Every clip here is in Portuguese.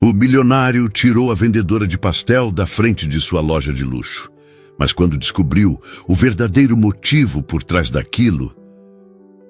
O milionário tirou a vendedora de pastel da frente de sua loja de luxo. Mas quando descobriu o verdadeiro motivo por trás daquilo,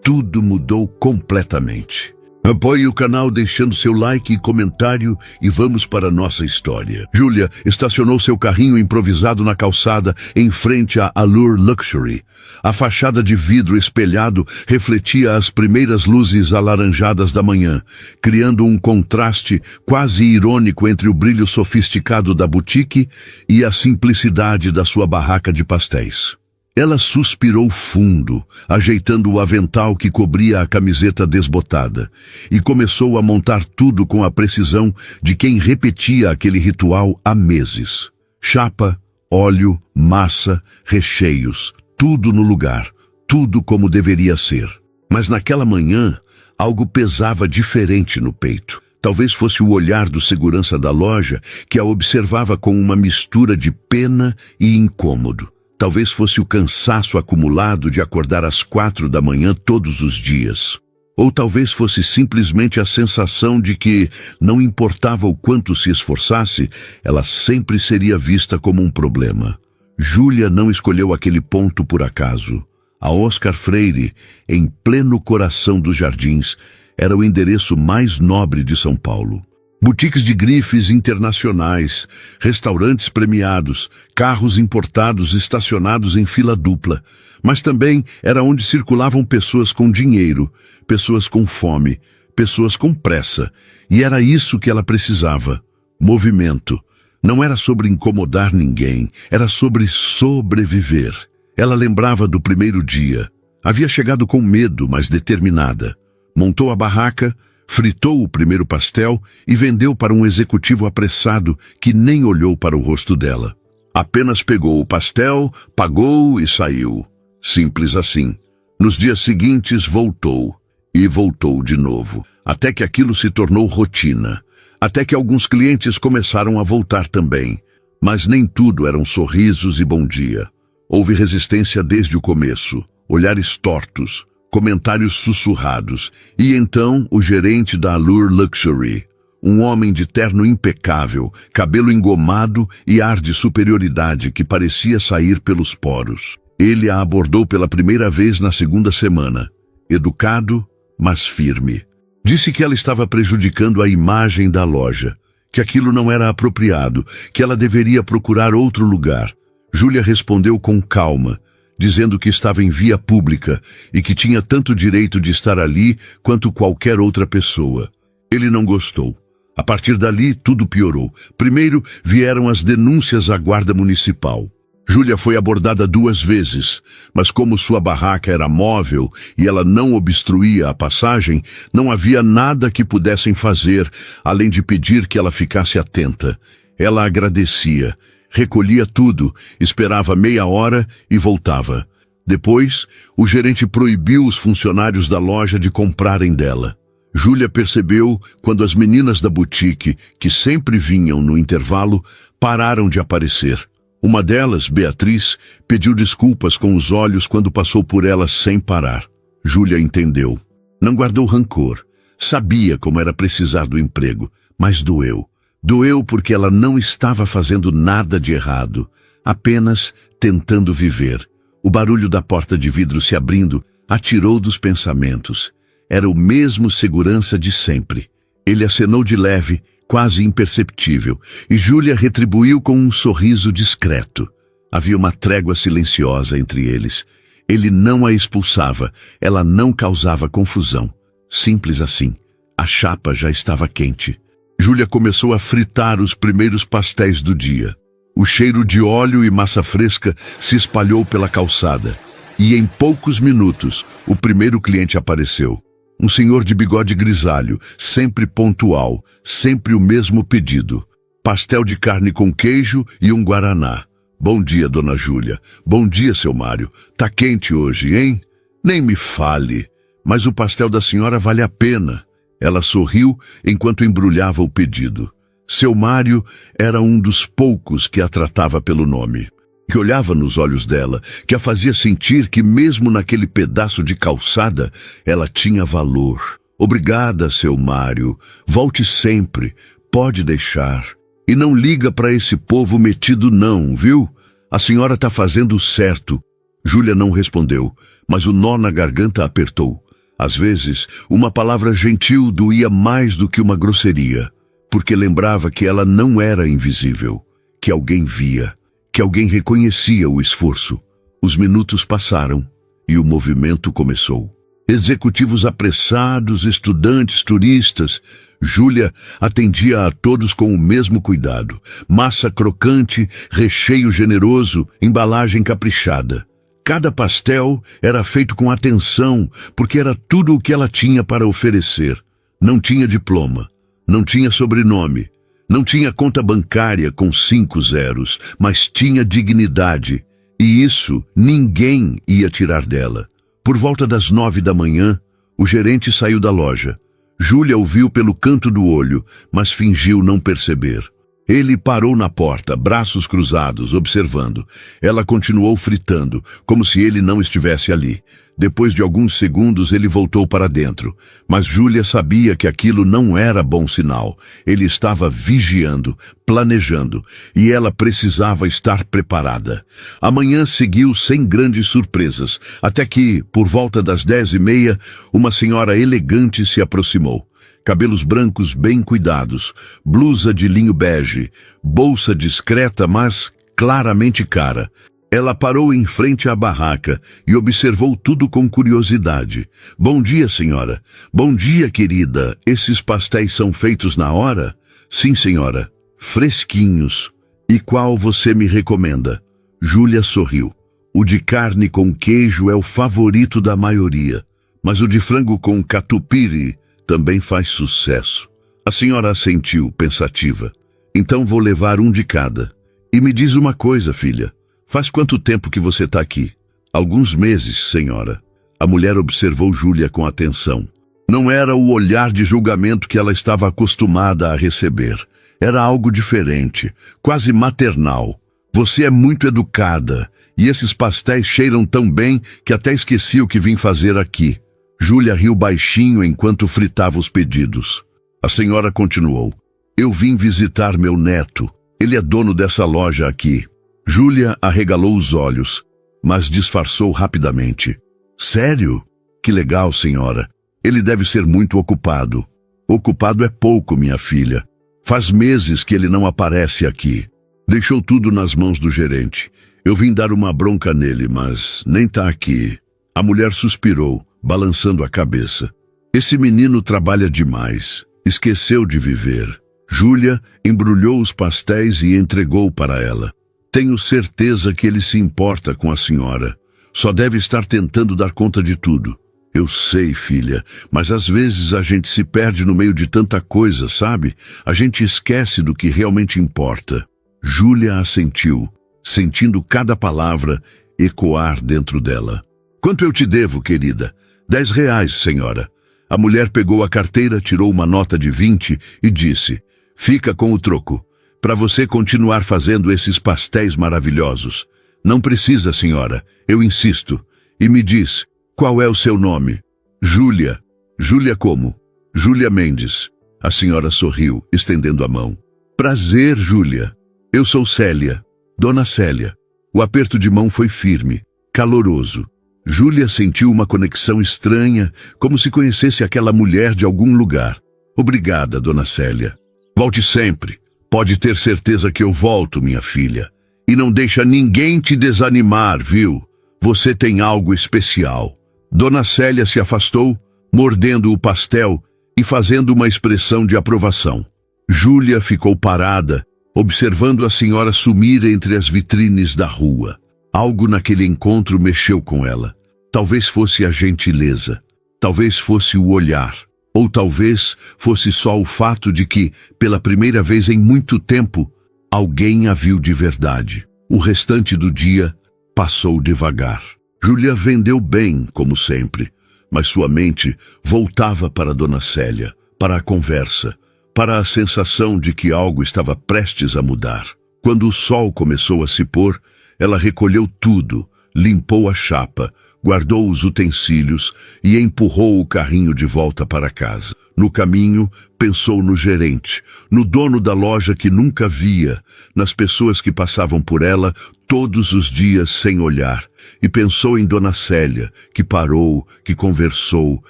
tudo mudou completamente. Apoie o canal deixando seu like e comentário e vamos para a nossa história. Júlia estacionou seu carrinho improvisado na calçada em frente à Allure Luxury. A fachada de vidro espelhado refletia as primeiras luzes alaranjadas da manhã, criando um contraste quase irônico entre o brilho sofisticado da boutique e a simplicidade da sua barraca de pastéis. Ela suspirou fundo, ajeitando o avental que cobria a camiseta desbotada, e começou a montar tudo com a precisão de quem repetia aquele ritual há meses. Chapa, óleo, massa, recheios, tudo no lugar, tudo como deveria ser. Mas naquela manhã, algo pesava diferente no peito. Talvez fosse o olhar do segurança da loja que a observava com uma mistura de pena e incômodo. Talvez fosse o cansaço acumulado de acordar às 4 da manhã todos os dias. Ou talvez fosse simplesmente a sensação de que, não importava o quanto se esforçasse, ela sempre seria vista como um problema. Júlia não escolheu aquele ponto por acaso. A Oscar Freire, em pleno coração dos Jardins, era o endereço mais nobre de São Paulo. Boutiques de grifes internacionais, restaurantes premiados, carros importados estacionados em fila dupla. Mas também era onde circulavam pessoas com dinheiro, pessoas com fome, pessoas com pressa. E era isso que ela precisava. Movimento. Não era sobre incomodar ninguém, era sobre sobreviver. Ela lembrava do primeiro dia. Havia chegado com medo, mas determinada. Montou a barraca, fritou o primeiro pastel e vendeu para um executivo apressado que nem olhou para o rosto dela. Apenas pegou o pastel, pagou e saiu. Simples assim. Nos dias seguintes voltou. E voltou de novo. Até que aquilo se tornou rotina. Até que alguns clientes começaram a voltar também. Mas nem tudo eram sorrisos e bom dia. Houve resistência desde o começo. Olhares tortos. Comentários sussurrados, e então o gerente da Allure Luxury, um homem de terno impecável, cabelo engomado e ar de superioridade que parecia sair pelos poros. Ele a abordou pela primeira vez na segunda semana, educado, mas firme. Disse que ela estava prejudicando a imagem da loja, que aquilo não era apropriado, que ela deveria procurar outro lugar. Júlia respondeu com calma, dizendo que estava em via pública e que tinha tanto direito de estar ali quanto qualquer outra pessoa. Ele não gostou. A partir dali, tudo piorou. Primeiro, vieram as denúncias à guarda municipal. Júlia foi abordada 2 vezes, mas como sua barraca era móvel e ela não obstruía a passagem, não havia nada que pudessem fazer, além de pedir que ela ficasse atenta. Ela agradecia. Recolhia tudo, esperava meia hora e voltava. Depois, o gerente proibiu os funcionários da loja de comprarem dela. Júlia percebeu quando as meninas da boutique, que sempre vinham no intervalo, pararam de aparecer. Uma delas, Beatriz, pediu desculpas com os olhos quando passou por elas sem parar. Júlia entendeu. Não guardou rancor. Sabia como era precisar do emprego, mas doeu. Doeu porque ela não estava fazendo nada de errado, apenas tentando viver. O barulho da porta de vidro se abrindo a tirou dos pensamentos. Era o mesmo segurança de sempre. Ele acenou de leve, quase imperceptível, e Júlia retribuiu com um sorriso discreto. Havia uma trégua silenciosa entre eles. Ele não a expulsava, ela não causava confusão. Simples assim. A chapa já estava quente. Júlia começou a fritar os primeiros pastéis do dia. O cheiro de óleo e massa fresca se espalhou pela calçada. E em poucos minutos, o primeiro cliente apareceu. Um senhor de bigode grisalho, sempre pontual, sempre o mesmo pedido. Pastel de carne com queijo e um guaraná. Bom dia, dona Júlia. Bom dia, seu Mário. Tá quente hoje, hein? Nem me fale. Mas o pastel da senhora vale a pena. Ela sorriu enquanto embrulhava o pedido. Seu Mário era um dos poucos que a tratava pelo nome, que olhava nos olhos dela, que a fazia sentir que mesmo naquele pedaço de calçada, ela tinha valor. Obrigada, seu Mário. Volte sempre. Pode deixar. E não liga para esse povo metido não, viu? A senhora está fazendo o certo. Júlia não respondeu, mas o nó na garganta apertou. Às vezes, uma palavra gentil doía mais do que uma grosseria, porque lembrava que ela não era invisível, que alguém via, que alguém reconhecia o esforço. Os minutos passaram e o movimento começou. Executivos apressados, estudantes, turistas. Júlia atendia a todos com o mesmo cuidado. Massa crocante, recheio generoso, embalagem caprichada. Cada pastel era feito com atenção, porque era tudo o que ela tinha para oferecer. Não tinha diploma, não tinha sobrenome, não tinha conta bancária com 5 zeros, mas tinha dignidade. E isso ninguém ia tirar dela. Por volta das 9 da manhã, o gerente saiu da loja. Júlia o viu pelo canto do olho, mas fingiu não perceber. Ele parou na porta, braços cruzados, observando. Ela continuou fritando, como se ele não estivesse ali. Depois de alguns segundos, ele voltou para dentro. Mas Júlia sabia que aquilo não era bom sinal. Ele estava vigiando, planejando, e ela precisava estar preparada. A manhã seguiu sem grandes surpresas, até que, por volta das 10h30, uma senhora elegante se aproximou. Cabelos brancos bem cuidados, blusa de linho bege, bolsa discreta, mas claramente cara. Ela parou em frente à barraca e observou tudo com curiosidade. Bom dia, senhora. Bom dia, querida. Esses pastéis são feitos na hora? Sim, senhora. Fresquinhos. E qual você me recomenda? Júlia sorriu. O de carne com queijo é o favorito da maioria, mas o de frango com catupiry também faz sucesso. A senhora assentiu, pensativa. Então vou levar um de cada. E me diz uma coisa, filha. Faz quanto tempo que você está aqui? Alguns meses, senhora. A mulher observou Júlia com atenção. Não era o olhar de julgamento que ela estava acostumada a receber. Era algo diferente, quase maternal. Você é muito educada, e esses pastéis cheiram tão bem que até esqueci o que vim fazer aqui. Júlia riu baixinho enquanto fritava os pedidos. A senhora continuou. Eu vim visitar meu neto. Ele é dono dessa loja aqui. Júlia arregalou os olhos, mas disfarçou rapidamente. Sério? Que legal, senhora. Ele deve ser muito ocupado. Ocupado é pouco, minha filha. Faz meses que ele não aparece aqui. Deixou tudo nas mãos do gerente. Eu vim dar uma bronca nele, mas nem tá aqui. A mulher suspirou, balançando a cabeça. Esse menino trabalha demais. Esqueceu de viver. Júlia embrulhou os pastéis e entregou para ela. Tenho certeza que ele se importa com a senhora. Só deve estar tentando dar conta de tudo. Eu sei, filha, mas às vezes a gente se perde no meio de tanta coisa, sabe? A gente esquece do que realmente importa. Júlia assentiu, sentindo cada palavra ecoar dentro dela. Quanto eu te devo, querida? 10 reais, senhora. A mulher pegou a carteira, tirou uma nota de 20 e disse, fica com o troco, para você continuar fazendo esses pastéis maravilhosos. Não precisa, senhora, eu insisto. E me diz, qual é o seu nome? Júlia. Júlia como? Júlia Mendes. A senhora sorriu, estendendo a mão. Prazer, Júlia. Eu sou Célia, Dona Célia. O aperto de mão foi firme, caloroso. Júlia sentiu uma conexão estranha, como se conhecesse aquela mulher de algum lugar. Obrigada, Dona Célia. Volte sempre. Pode ter certeza que eu volto, minha filha. E não deixa ninguém te desanimar, viu? Você tem algo especial. Dona Célia se afastou, mordendo o pastel e fazendo uma expressão de aprovação. Júlia ficou parada, observando a senhora sumir entre as vitrines da rua. Algo naquele encontro mexeu com ela. Talvez fosse a gentileza, talvez fosse o olhar, ou talvez fosse só o fato de que, pela primeira vez em muito tempo, alguém a viu de verdade. O restante do dia passou devagar. Júlia vendeu bem, como sempre, mas sua mente voltava para Dona Célia, para a conversa, para a sensação de que algo estava prestes a mudar. Quando o sol começou a se pôr, ela recolheu tudo, limpou a chapa, guardou os utensílios e empurrou o carrinho de volta para casa. No caminho, pensou no gerente, no dono da loja que nunca via, nas pessoas que passavam por ela todos os dias sem olhar, e pensou em Dona Célia, que parou, que conversou,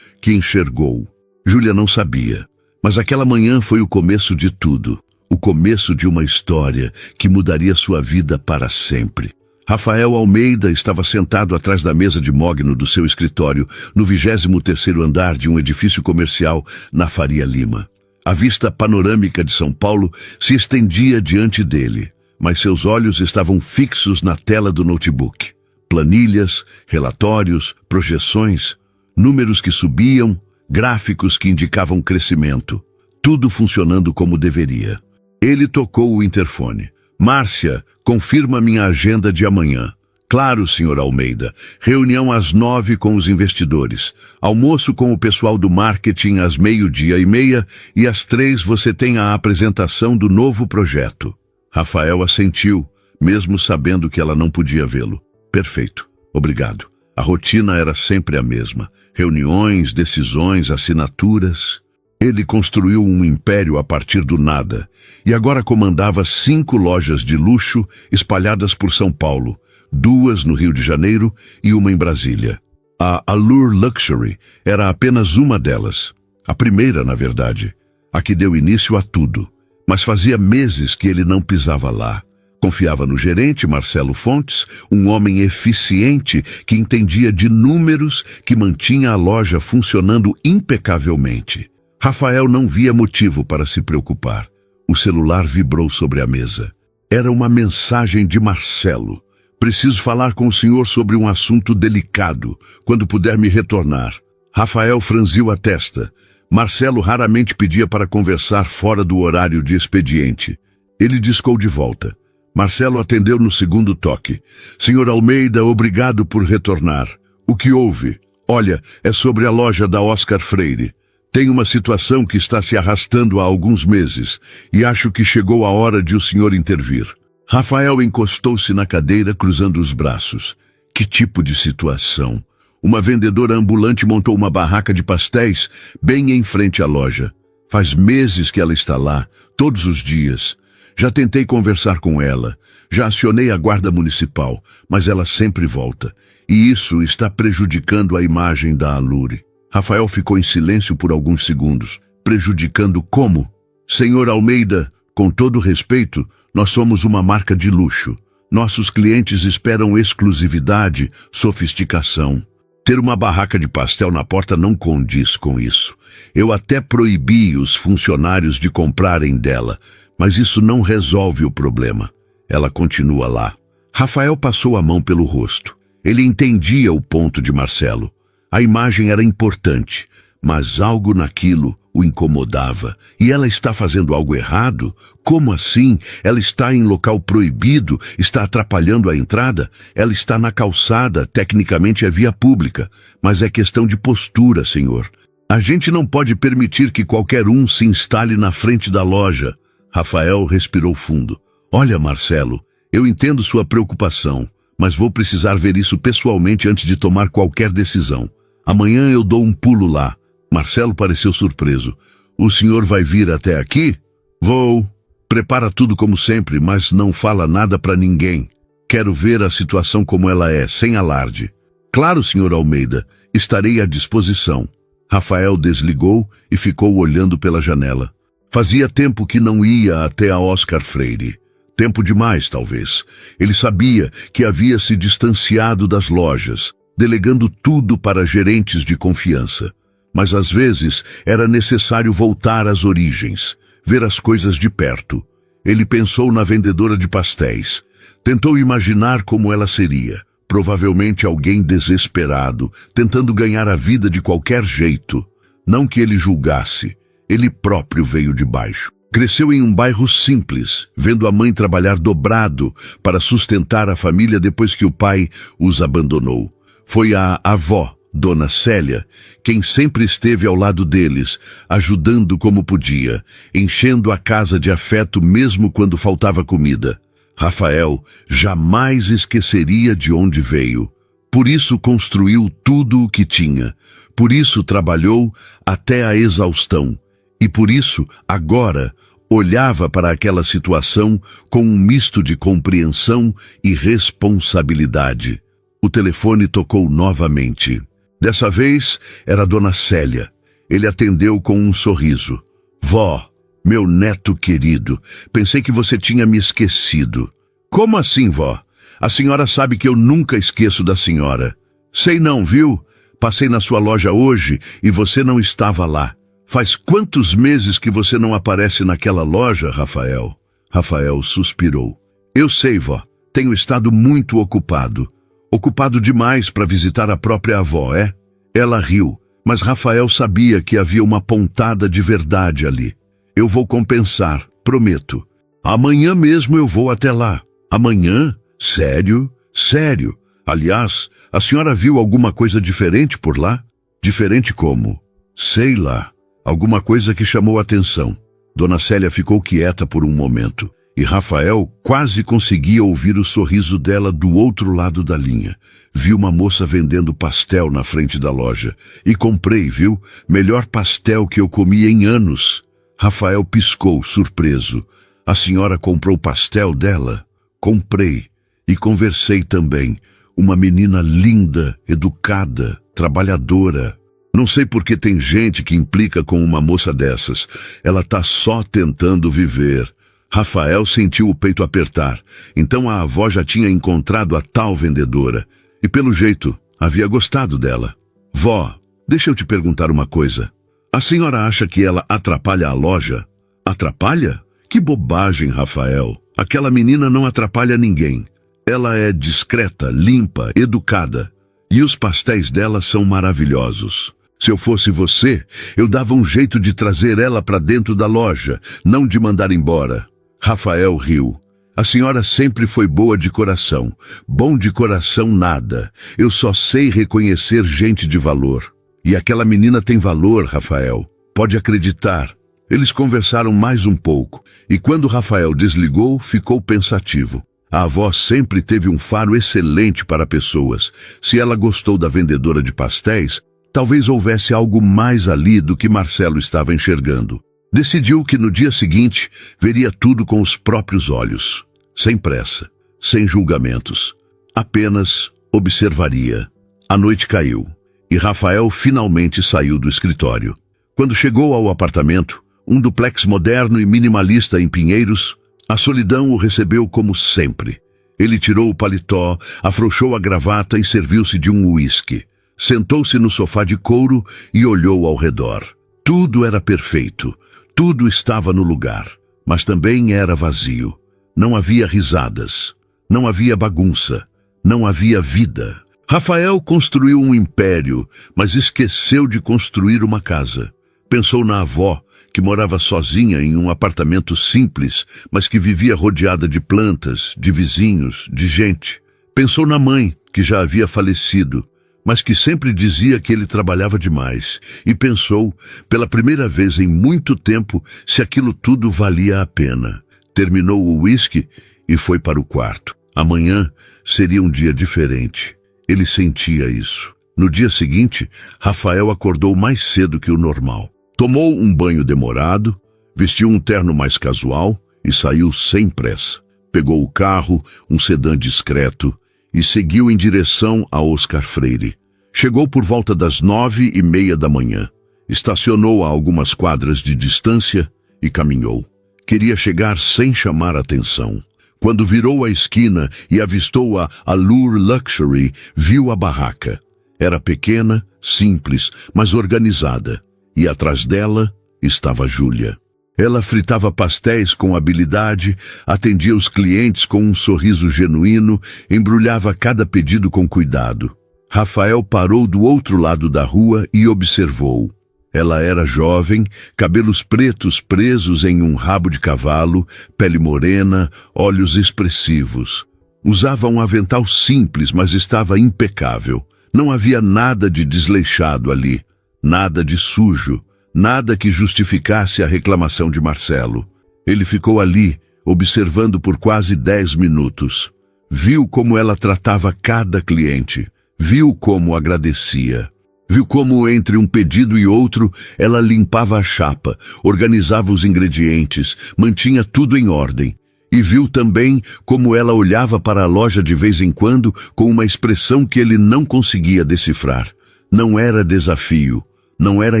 que enxergou. Júlia não sabia, mas aquela manhã foi o começo de tudo, o começo de uma história que mudaria sua vida para sempre. Rafael Almeida estava sentado atrás da mesa de mogno do seu escritório, no 23º andar de um edifício comercial na Faria Lima. A vista panorâmica de São Paulo se estendia diante dele, mas seus olhos estavam fixos na tela do notebook. Planilhas, relatórios, projeções, números que subiam, gráficos que indicavam crescimento. Tudo funcionando como deveria. Ele tocou o interfone. Márcia, confirma minha agenda de amanhã. Claro, senhor Almeida. Reunião às 9 com os investidores. Almoço com o pessoal do marketing às 12:30 e às 3 você tem a apresentação do novo projeto. Rafael assentiu, mesmo sabendo que ela não podia vê-lo. Perfeito. Obrigado. A rotina era sempre a mesma. Reuniões, decisões, assinaturas. Ele construiu um império a partir do nada e agora comandava 5 lojas de luxo espalhadas por São Paulo, 2 no Rio de Janeiro e uma em Brasília. A Allure Luxury era apenas uma delas. A primeira, na verdade, a que deu início a tudo. Mas fazia meses que ele não pisava lá. Confiava no gerente Marcelo Fontes, um homem eficiente que entendia de números, que mantinha a loja funcionando impecavelmente. Rafael não via motivo para se preocupar. O celular vibrou sobre a mesa. Era uma mensagem de Marcelo. Preciso falar com o senhor sobre um assunto delicado, quando puder me retornar. Rafael franziu a testa. Marcelo raramente pedia para conversar fora do horário de expediente. Ele discou de volta. Marcelo atendeu no segundo toque. Senhor Almeida, obrigado por retornar. O que houve? Olha, é sobre a loja da Oscar Freire. Tem uma situação que está se arrastando há alguns meses e acho que chegou a hora de o senhor intervir. Rafael encostou-se na cadeira, cruzando os braços. Que tipo de situação? Uma vendedora ambulante montou uma barraca de pastéis bem em frente à loja. Faz meses que ela está lá, todos os dias. Já tentei conversar com ela, já acionei a guarda municipal, mas ela sempre volta. E isso está prejudicando a imagem da Allure. Rafael ficou em silêncio por alguns segundos. Prejudicando como? Senhor Almeida, com todo respeito, nós somos uma marca de luxo. Nossos clientes esperam exclusividade, sofisticação. Ter uma barraca de pastel na porta não condiz com isso. Eu até proibi os funcionários de comprarem dela, mas isso não resolve o problema. Ela continua lá. Rafael passou a mão pelo rosto. Ele entendia o ponto de Marcelo. A imagem era importante, mas algo naquilo o incomodava. E ela está fazendo algo errado? Como assim? Ela está em local proibido? Está atrapalhando a entrada? Ela está na calçada, tecnicamente é via pública. Mas é questão de postura, senhor. A gente não pode permitir que qualquer um se instale na frente da loja. Rafael respirou fundo. Olha, Marcelo, eu entendo sua preocupação, mas vou precisar ver isso pessoalmente antes de tomar qualquer decisão. Amanhã eu dou um pulo lá. Marcelo pareceu surpreso. O senhor vai vir até aqui? Vou. Prepara tudo como sempre, mas não fala nada para ninguém. Quero ver a situação como ela é, sem alarde. Claro, senhor Almeida, estarei à disposição. Rafael desligou e ficou olhando pela janela. Fazia tempo que não ia até a Oscar Freire. Tempo demais, talvez. Ele sabia que havia se distanciado das lojas, delegando tudo para gerentes de confiança. Mas às vezes era necessário voltar às origens, ver as coisas de perto. Ele pensou na vendedora de pastéis. Tentou imaginar como ela seria. Provavelmente alguém desesperado, tentando ganhar a vida de qualquer jeito. Não que ele julgasse. Ele próprio veio de baixo. Cresceu em um bairro simples, vendo a mãe trabalhar dobrado para sustentar a família depois que o pai os abandonou. Foi a avó, Dona Célia, quem sempre esteve ao lado deles, ajudando como podia, enchendo a casa de afeto mesmo quando faltava comida. Rafael jamais esqueceria de onde veio. Por isso construiu tudo o que tinha. Por isso trabalhou até a exaustão. E por isso, agora, olhava para aquela situação com um misto de compreensão e responsabilidade. O telefone tocou novamente. Dessa vez, era Dona Célia. Ele atendeu com um sorriso. Vó, meu neto querido, pensei que você tinha me esquecido. Como assim, vó? A senhora sabe que eu nunca esqueço da senhora. Sei não, viu? Passei na sua loja hoje e você não estava lá. Faz quantos meses que você não aparece naquela loja, Rafael? Rafael suspirou. Eu sei, vó. Tenho estado muito ocupado. Ocupado demais para visitar a própria avó, é? Ela riu, mas Rafael sabia que havia uma pontada de verdade ali. Eu vou compensar, prometo. Amanhã mesmo eu vou até lá. Amanhã? Sério? Sério. Aliás, a senhora viu alguma coisa diferente por lá? Diferente como? Sei lá. Alguma coisa que chamou a atenção. Dona Célia ficou quieta por um momento, e Rafael quase conseguia ouvir o sorriso dela do outro lado da linha. Vi uma moça vendendo pastel na frente da loja. E comprei, viu? Melhor pastel que eu comi em anos. Rafael piscou, surpreso. A senhora comprou pastel dela? Comprei. E conversei também. Uma menina linda, educada, trabalhadora. Não sei por que tem gente que implica com uma moça dessas. Ela tá só tentando viver. Rafael sentiu o peito apertar. Então a avó já tinha encontrado a tal vendedora. E pelo jeito, havia gostado dela. Vó, deixa eu te perguntar uma coisa. A senhora acha que ela atrapalha a loja? Atrapalha? Que bobagem, Rafael. Aquela menina não atrapalha ninguém. Ela é discreta, limpa, educada. E os pastéis dela são maravilhosos. Se eu fosse você, eu dava um jeito de trazer ela para dentro da loja, não de mandar embora. Rafael riu. A senhora sempre foi boa de coração. Bom de coração nada. Eu só sei reconhecer gente de valor. E aquela menina tem valor, Rafael. Pode acreditar. Eles conversaram mais um pouco, e quando Rafael desligou, ficou pensativo. A avó sempre teve um faro excelente para pessoas. Se ela gostou da vendedora de pastéis, talvez houvesse algo mais ali do que Marcelo estava enxergando. Decidiu que no dia seguinte veria tudo com os próprios olhos. Sem pressa, sem julgamentos. Apenas observaria. A noite caiu, e Rafael finalmente saiu do escritório. Quando chegou ao apartamento, um duplex moderno e minimalista em Pinheiros, a solidão o recebeu como sempre. Ele tirou o paletó, afrouxou a gravata e serviu-se de um uísque. Sentou-se no sofá de couro e olhou ao redor. Tudo era perfeito, tudo estava no lugar, mas também era vazio. Não havia risadas, não havia bagunça, não havia vida. Rafael construiu um império, mas esqueceu de construir uma casa. Pensou na avó, que morava sozinha em um apartamento simples, mas que vivia rodeada de plantas, de vizinhos, de gente. Pensou na mãe, que já havia falecido, mas que sempre dizia que ele trabalhava demais. E pensou, pela primeira vez em muito tempo, se aquilo tudo valia a pena. Terminou o uísque e foi para o quarto. Amanhã seria um dia diferente. Ele sentia isso. No dia seguinte, Rafael acordou mais cedo que o normal. Tomou um banho demorado, vestiu um terno mais casual e saiu sem pressa. Pegou o carro, um sedã discreto, e seguiu em direção a Oscar Freire. Chegou por volta das 9:30 da manhã. Estacionou a algumas quadras de distância e caminhou. Queria chegar sem chamar atenção. Quando virou a esquina e avistou a Allure Luxury, viu a barraca. Era pequena, simples, mas organizada. E atrás dela estava Júlia. Ela fritava pastéis com habilidade, atendia os clientes com um sorriso genuíno, embrulhava cada pedido com cuidado. Rafael parou do outro lado da rua e observou. Ela era jovem, cabelos pretos presos em um rabo de cavalo, pele morena, olhos expressivos. Usava um avental simples, mas estava impecável. Não havia nada de desleixado ali, nada de sujo, nada que justificasse a reclamação de Marcelo. Ele ficou ali, observando por quase 10 minutos. Viu como ela tratava cada cliente. Viu como agradecia. Viu como, entre um pedido e outro, ela limpava a chapa, organizava os ingredientes, mantinha tudo em ordem. E viu também como ela olhava para a loja de vez em quando com uma expressão que ele não conseguia decifrar. Não era desafio, não era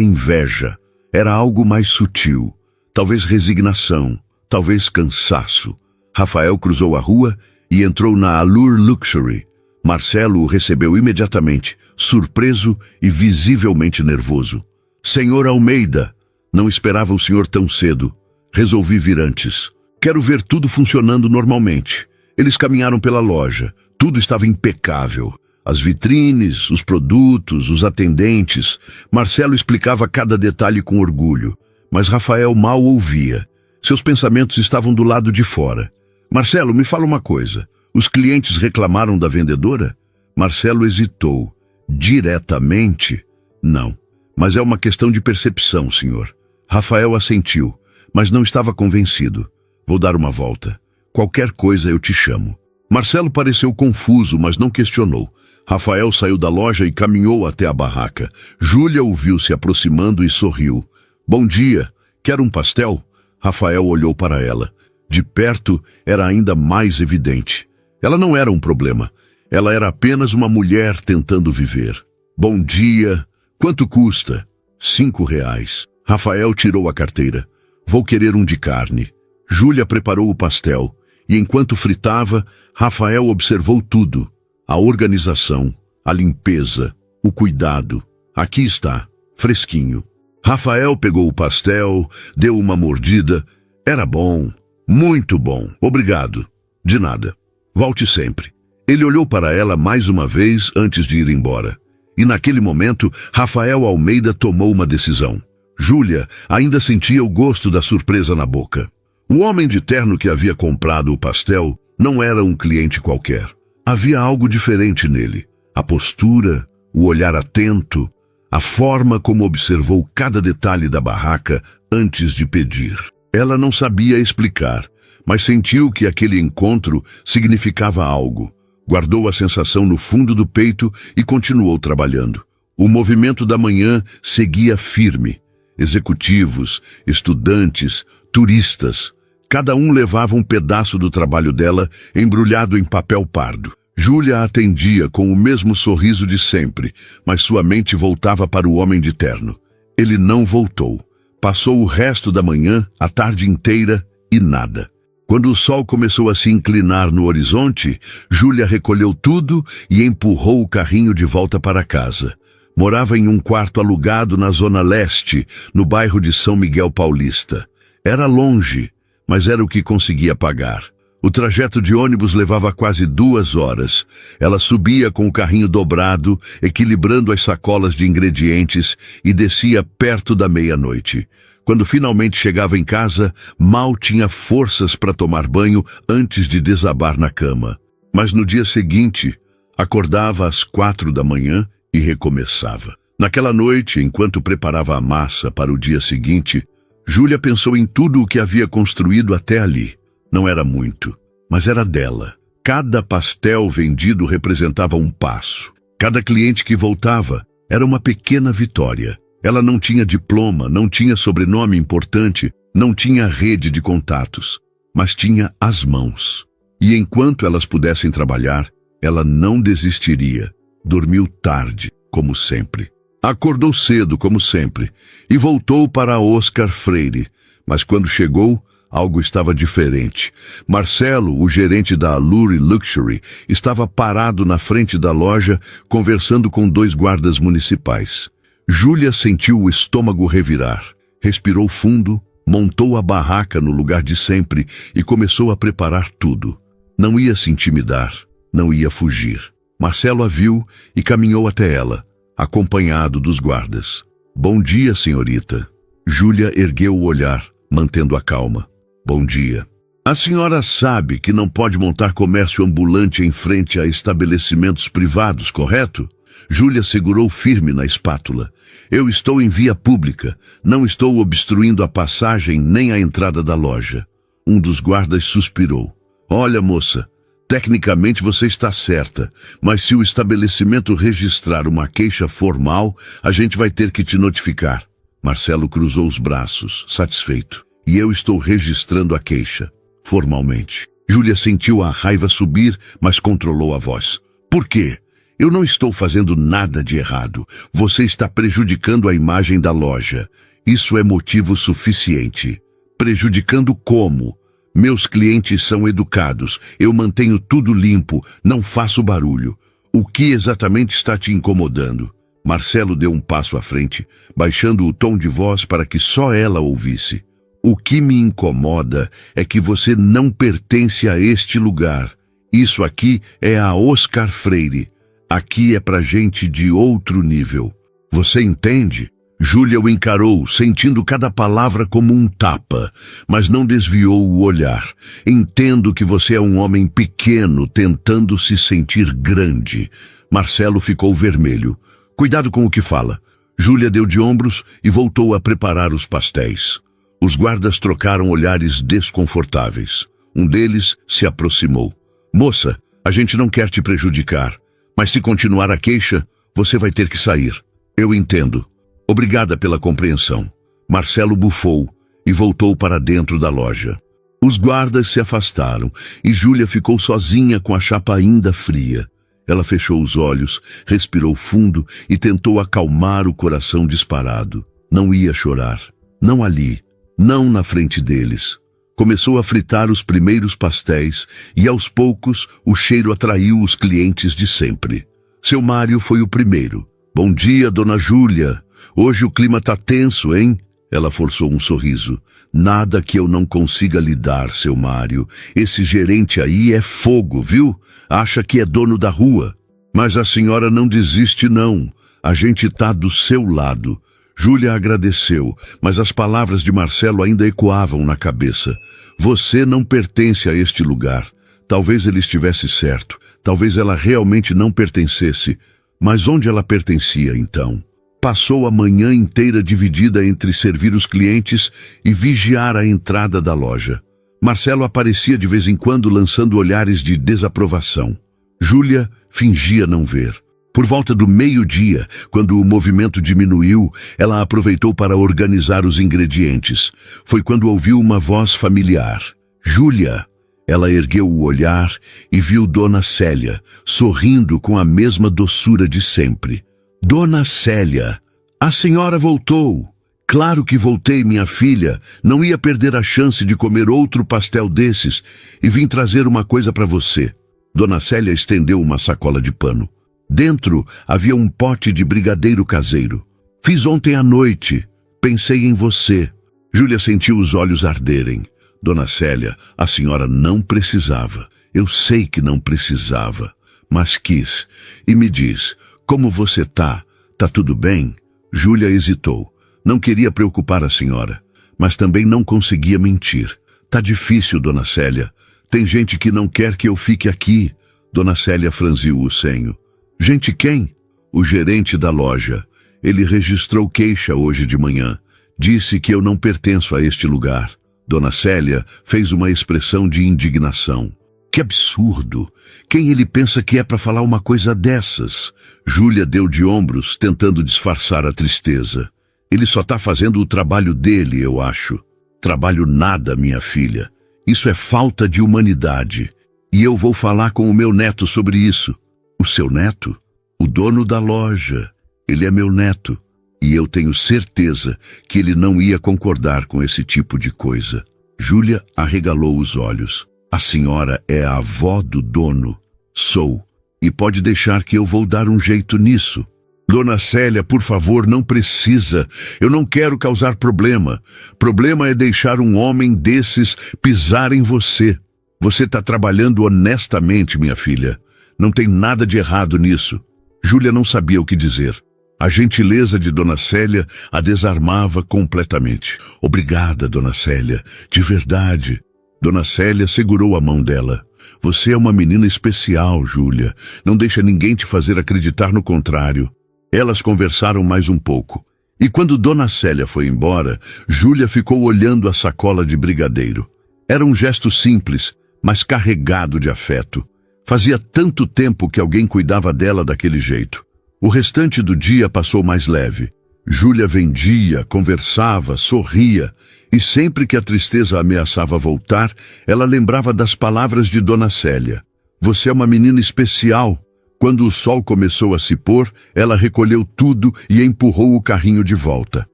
inveja, era algo mais sutil. Talvez resignação, talvez cansaço. Rafael cruzou a rua e entrou na Allure Luxury. Marcelo o recebeu imediatamente, surpreso e visivelmente nervoso. Senhor Almeida, não esperava o senhor tão cedo. Resolvi vir antes. Quero ver tudo funcionando normalmente. Eles caminharam pela loja. Tudo estava impecável. As vitrines, os produtos, os atendentes. Marcelo explicava cada detalhe com orgulho. Mas Rafael mal ouvia. Seus pensamentos estavam do lado de fora. Marcelo, me fala uma coisa. Os clientes reclamaram da vendedora? Marcelo hesitou. Diretamente? Não. Mas é uma questão de percepção, senhor. Rafael assentiu, mas não estava convencido. Vou dar uma volta. Qualquer coisa eu te chamo. Marcelo pareceu confuso, mas não questionou. Rafael saiu da loja e caminhou até a barraca. Júlia o viu se aproximando e sorriu. Bom dia. Quer um pastel? Rafael olhou para ela. De perto era ainda mais evidente. Ela não era um problema. Ela era apenas uma mulher tentando viver. Bom dia. Quanto custa? R$5. Rafael tirou a carteira. Vou querer um de carne. Júlia preparou o pastel. E enquanto fritava, Rafael observou tudo. A organização, a limpeza, o cuidado. Aqui está, fresquinho. Rafael pegou o pastel, deu uma mordida. Era bom, muito bom. Obrigado. De nada. Volte sempre. Ele olhou para ela mais uma vez antes de ir embora. E naquele momento, Rafael Almeida tomou uma decisão. Júlia ainda sentia o gosto da surpresa na boca. O homem de terno que havia comprado o pastel não era um cliente qualquer. Havia algo diferente nele. A postura, o olhar atento, a forma como observou cada detalhe da barraca antes de pedir. Ela não sabia explicar, mas sentiu que aquele encontro significava algo. Guardou a sensação no fundo do peito e continuou trabalhando. O movimento da manhã seguia firme. Executivos, estudantes, turistas. Cada um levava um pedaço do trabalho dela embrulhado em papel pardo. Júlia atendia com o mesmo sorriso de sempre, mas sua mente voltava para o homem de terno. Ele não voltou. Passou o resto da manhã, a tarde inteira e nada. Quando o sol começou a se inclinar no horizonte, Júlia recolheu tudo e empurrou o carrinho de volta para casa. Morava em um quarto alugado na Zona Leste, no bairro de São Miguel Paulista. Era longe, mas era o que conseguia pagar. O trajeto de ônibus levava quase 2 horas. Ela subia com o carrinho dobrado, equilibrando as sacolas de ingredientes e descia perto da meia-noite. Quando finalmente chegava em casa, mal tinha forças para tomar banho antes de desabar na cama. Mas no dia seguinte, acordava às 4 da manhã e recomeçava. Naquela noite, enquanto preparava a massa para o dia seguinte, Júlia pensou em tudo o que havia construído até ali. Não era muito, mas era dela. Cada pastel vendido representava um passo. Cada cliente que voltava era uma pequena vitória. Ela não tinha diploma, não tinha sobrenome importante, não tinha rede de contatos, mas tinha as mãos. E enquanto elas pudessem trabalhar, ela não desistiria. Dormiu tarde, como sempre. Acordou cedo, como sempre, e voltou para Oscar Freire. Mas quando chegou, algo estava diferente. Marcelo, o gerente da Allure Luxury, estava parado na frente da loja, conversando com 2 guardas municipais. Júlia sentiu o estômago revirar. Respirou fundo, montou a barraca no lugar de sempre e começou a preparar tudo. Não ia se intimidar, não ia fugir. Marcelo a viu e caminhou até ela, acompanhado dos guardas. Bom dia, senhorita. Júlia ergueu o olhar, mantendo a calma. Bom dia. A senhora sabe que não pode montar comércio ambulante em frente a estabelecimentos privados, correto? Júlia segurou firme na espátula. Eu estou em via pública. Não estou obstruindo a passagem nem a entrada da loja. Um dos guardas suspirou. Olha, moça, Tecnicamente você está certa, mas se o estabelecimento registrar uma queixa formal, a gente vai ter que te notificar. Marcelo cruzou os braços, satisfeito. E eu estou registrando a queixa, formalmente. Júlia sentiu a raiva subir, mas controlou a voz. Por quê? Eu não estou fazendo nada de errado. Você está prejudicando a imagem da loja. Isso é motivo suficiente. Prejudicando como? Meus clientes são educados, eu mantenho tudo limpo, não faço barulho. O que exatamente está te incomodando? Marcelo deu um passo à frente, baixando o tom de voz para que só ela ouvisse. O que me incomoda é que você não pertence a este lugar. Isso aqui é a Oscar Freire. Aqui é pra gente de outro nível. Você entende? Júlia o encarou, sentindo cada palavra como um tapa, mas não desviou o olhar. Entendo que você é um homem pequeno tentando se sentir grande. Marcelo ficou vermelho. Cuidado com o que fala. Júlia deu de ombros e voltou a preparar os pastéis. Os guardas trocaram olhares desconfortáveis. Um deles se aproximou. Moça, a gente não quer te prejudicar, mas se continuar a queixa, você vai ter que sair. Eu entendo. Obrigada pela compreensão. Marcelo bufou e voltou para dentro da loja. Os guardas se afastaram e Júlia ficou sozinha com a chapa ainda fria. Ela fechou os olhos, respirou fundo e tentou acalmar o coração disparado. Não ia chorar. Não ali. Não na frente deles. Começou a fritar os primeiros pastéis e, aos poucos, o cheiro atraiu os clientes de sempre. Seu Mário foi o primeiro. Bom dia, dona Júlia. Hoje o clima tá tenso, hein? Ela forçou um sorriso. Nada que eu não consiga lidar, seu Mário. Esse gerente aí é fogo, viu? Acha que é dono da rua. Mas a senhora não desiste, não. A gente tá do seu lado. Júlia agradeceu, mas as palavras de Marcelo ainda ecoavam na cabeça. Você não pertence a este lugar. Talvez ele estivesse certo. Talvez ela realmente não pertencesse. Mas onde ela pertencia, então? Passou a manhã inteira dividida entre servir os clientes e vigiar a entrada da loja. Marcelo aparecia de vez em quando lançando olhares de desaprovação. Júlia fingia não ver. Por volta do meio-dia, quando o movimento diminuiu, ela aproveitou para organizar os ingredientes. Foi quando ouviu uma voz familiar. Júlia! Ela ergueu o olhar e viu Dona Célia, sorrindo com a mesma doçura de sempre. Dona Célia, a senhora voltou. Claro que voltei, minha filha. Não ia perder a chance de comer outro pastel desses e vim trazer uma coisa para você. Dona Célia estendeu uma sacola de pano. Dentro havia um pote de brigadeiro caseiro. Fiz ontem à noite. Pensei em você. Júlia sentiu os olhos arderem. Dona Célia, a senhora não precisava. Eu sei que não precisava, mas quis. E me diz, como você tá? Tá tudo bem? Júlia hesitou. Não queria preocupar a senhora, mas também não conseguia mentir. Tá difícil, Dona Célia. Tem gente que não quer que eu fique aqui. Dona Célia franziu o senho. Gente quem? O gerente da loja. Ele registrou queixa hoje de manhã. Disse que eu não pertenço a este lugar. Dona Célia fez uma expressão de indignação. Que absurdo! Quem ele pensa que é para falar uma coisa dessas? Júlia deu de ombros, tentando disfarçar a tristeza. Ele só está fazendo o trabalho dele, eu acho. Trabalho nada, minha filha. Isso é falta de humanidade. E eu vou falar com o meu neto sobre isso. O seu neto? O dono da loja. Ele é meu neto. E eu tenho certeza que ele não ia concordar com esse tipo de coisa. Júlia arregalou os olhos. A senhora é a avó do dono. Sou. E pode deixar que eu vou dar um jeito nisso. Dona Célia, por favor, não precisa. Eu não quero causar problema. Problema é deixar um homem desses pisar em você. Você está trabalhando honestamente, minha filha. Não tem nada de errado nisso. Júlia não sabia o que dizer. A gentileza de Dona Célia a desarmava completamente. Obrigada, Dona Célia, de verdade. Dona Célia segurou a mão dela. Você é uma menina especial, Júlia. Não deixa ninguém te fazer acreditar no contrário. Elas conversaram mais um pouco. E quando Dona Célia foi embora, Júlia ficou olhando a sacola de brigadeiro. Era um gesto simples, mas carregado de afeto. Fazia tanto tempo que alguém cuidava dela daquele jeito. O restante do dia passou mais leve. Júlia vendia, conversava, sorria, e sempre que a tristeza ameaçava voltar, ela lembrava das palavras de Dona Célia. Você é uma menina especial. Quando o sol começou a se pôr, ela recolheu tudo e empurrou o carrinho de volta.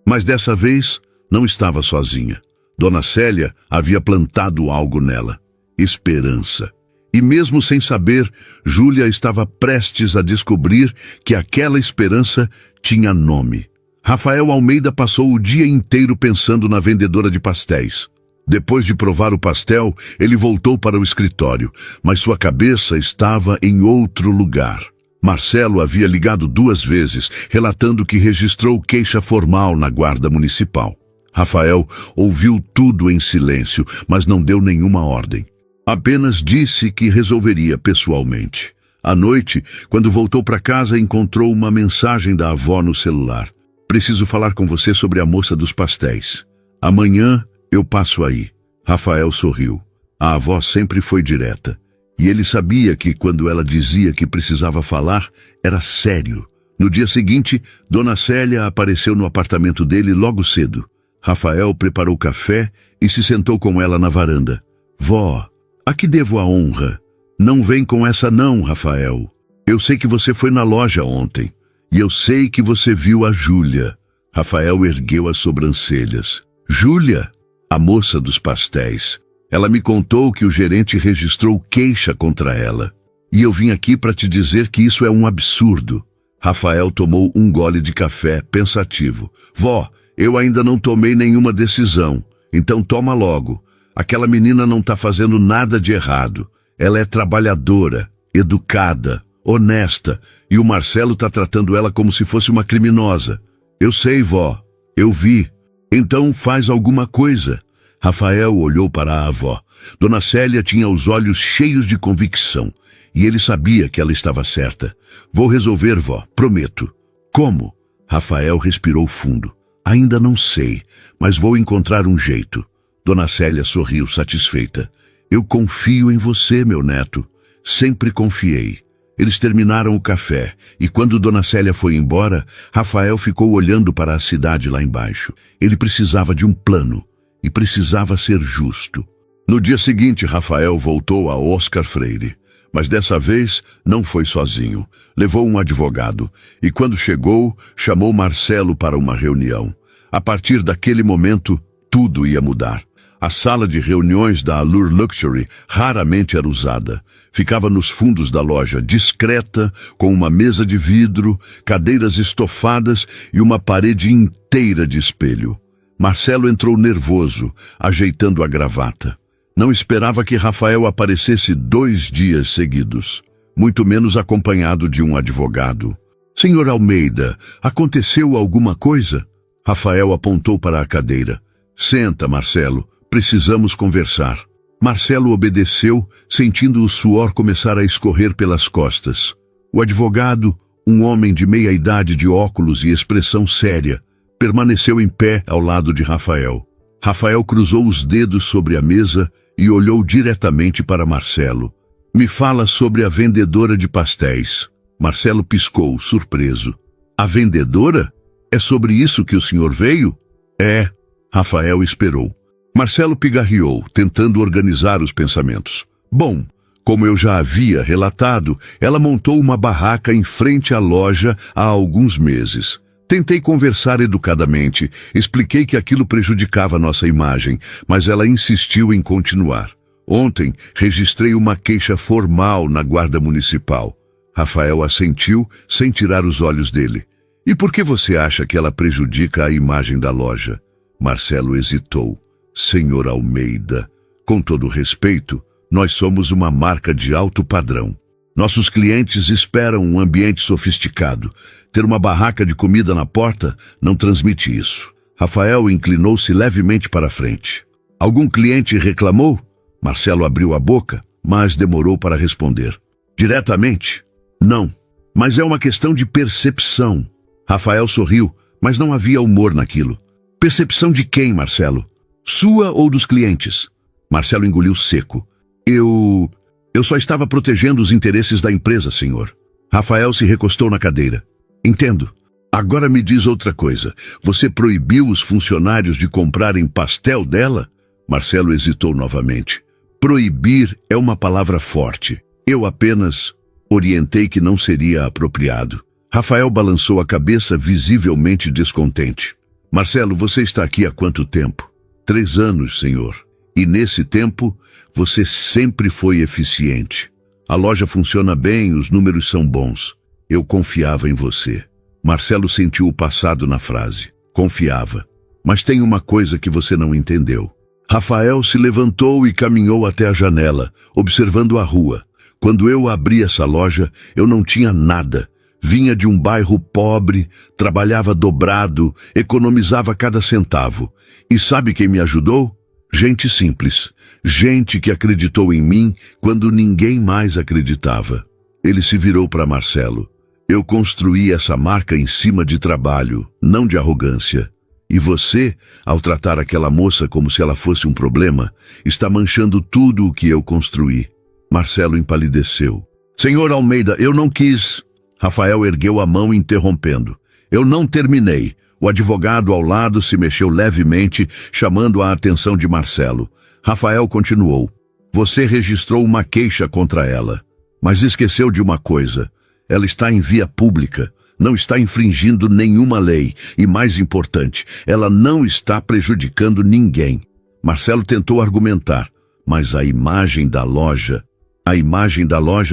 Mas dessa vez, não estava sozinha. Dona Célia havia plantado algo nela. Esperança. E mesmo sem saber, Júlia estava prestes a descobrir que aquela esperança tinha nome. Rafael Almeida passou o dia inteiro pensando na vendedora de pastéis. Depois de provar o pastel, ele voltou para o escritório, mas sua cabeça estava em outro lugar. Marcelo havia ligado 2 vezes, relatando que registrou queixa formal na guarda municipal. Rafael ouviu tudo em silêncio, mas não deu nenhuma ordem. Apenas disse que resolveria pessoalmente. À noite, quando voltou para casa, encontrou uma mensagem da avó no celular. Preciso falar com você sobre a moça dos pastéis. Amanhã eu passo aí. Rafael sorriu. A avó sempre foi direta. E ele sabia que quando ela dizia que precisava falar, era sério. No dia seguinte, Dona Célia apareceu no apartamento dele logo cedo. Rafael preparou café e se sentou com ela na varanda. Vó, a que devo a honra? Não vem com essa não, Rafael. Eu sei que você foi na loja ontem. E eu sei que você viu a Júlia. Rafael ergueu as sobrancelhas. Júlia? A moça dos pastéis. Ela me contou que o gerente registrou queixa contra ela. E eu vim aqui para te dizer que isso é um absurdo. Rafael tomou um gole de café, pensativo. Vó, eu ainda não tomei nenhuma decisão. Então toma logo. Aquela menina não está fazendo nada de errado. Ela é trabalhadora, educada, honesta, e o Marcelo está tratando ela como se fosse uma criminosa. Eu sei, vó. Eu vi. Então faz alguma coisa. Rafael olhou para a avó. Dona Célia tinha os olhos cheios de convicção, e ele sabia que ela estava certa. Vou resolver, vó, prometo. Como? Rafael respirou fundo. Ainda não sei, mas vou encontrar um jeito. Dona Célia sorriu satisfeita. Eu confio em você, meu neto. Sempre confiei. Eles terminaram o café, e quando Dona Célia foi embora, Rafael ficou olhando para a cidade lá embaixo. Ele precisava de um plano, e precisava ser justo. No dia seguinte, Rafael voltou a Oscar Freire. Mas dessa vez não foi sozinho. Levou um advogado, e quando chegou, chamou Marcelo para uma reunião. A partir daquele momento, tudo ia mudar. A sala de reuniões da Allure Luxury raramente era usada. Ficava nos fundos da loja, discreta, com uma mesa de vidro, cadeiras estofadas e uma parede inteira de espelho. Marcelo entrou nervoso, ajeitando a gravata. Não esperava que Rafael aparecesse 2 dias seguidos, muito menos acompanhado de um advogado. Senhor Almeida, aconteceu alguma coisa? Rafael apontou para a cadeira. Senta, Marcelo. Precisamos conversar. Marcelo obedeceu, sentindo o suor começar a escorrer pelas costas. O advogado, um homem de meia idade de óculos e expressão séria, permaneceu em pé ao lado de Rafael. Rafael cruzou os dedos sobre a mesa e olhou diretamente para Marcelo. Me fala sobre a vendedora de pastéis. Marcelo piscou, surpreso. A vendedora? É sobre isso que o senhor veio? É. Rafael esperou. Marcelo pigarreou, tentando organizar os pensamentos. Bom, como eu já havia relatado, ela montou uma barraca em frente à loja há alguns meses. Tentei conversar educadamente, expliquei que aquilo prejudicava nossa imagem, mas ela insistiu em continuar. Ontem, registrei uma queixa formal na guarda municipal. Rafael assentiu, sem tirar os olhos dele. E por que você acha que ela prejudica a imagem da loja? Marcelo hesitou. Senhor Almeida, com todo respeito, nós somos uma marca de alto padrão. Nossos clientes esperam um ambiente sofisticado. Ter uma barraca de comida na porta não transmite isso. Rafael inclinou-se levemente para a frente. Algum cliente reclamou? Marcelo abriu a boca, mas demorou para responder. Diretamente? Não. Mas é uma questão de percepção. Rafael sorriu, mas não havia humor naquilo. Percepção de quem, Marcelo? Sua ou dos clientes? Marcelo engoliu seco. Eu Eu só estava protegendo os interesses da empresa, senhor. Rafael se recostou na cadeira. Entendo. Agora me diz outra coisa. Você proibiu os funcionários de comprarem pastel dela? Marcelo hesitou novamente. Proibir é uma palavra forte. Eu apenas orientei que não seria apropriado. Rafael balançou a cabeça, visivelmente descontente. Marcelo, você está aqui há quanto tempo? 3 anos, senhor. E nesse tempo, você sempre foi eficiente. A loja funciona bem, os números são bons. Eu confiava em você. Marcelo sentiu o passado na frase. Confiava. Mas tem uma coisa que você não entendeu. Rafael se levantou e caminhou até a janela, observando a rua. Quando eu abri essa loja, eu não tinha nada. Vinha de um bairro pobre, trabalhava dobrado, economizava cada centavo. E sabe quem me ajudou? Gente simples. Gente que acreditou em mim quando ninguém mais acreditava. Ele se virou para Marcelo. Eu construí essa marca em cima de trabalho, não de arrogância. E você, ao tratar aquela moça como se ela fosse um problema, está manchando tudo o que eu construí. Marcelo empalideceu. Senhor Almeida, eu não quis... Rafael ergueu a mão interrompendo. Eu não terminei. O advogado ao lado se mexeu levemente, chamando a atenção de Marcelo. Rafael continuou. Você registrou uma queixa contra ela, mas esqueceu de uma coisa. Ela está em via pública, não está infringindo nenhuma lei e, mais importante, ela não está prejudicando ninguém. Marcelo tentou argumentar, mas a imagem da loja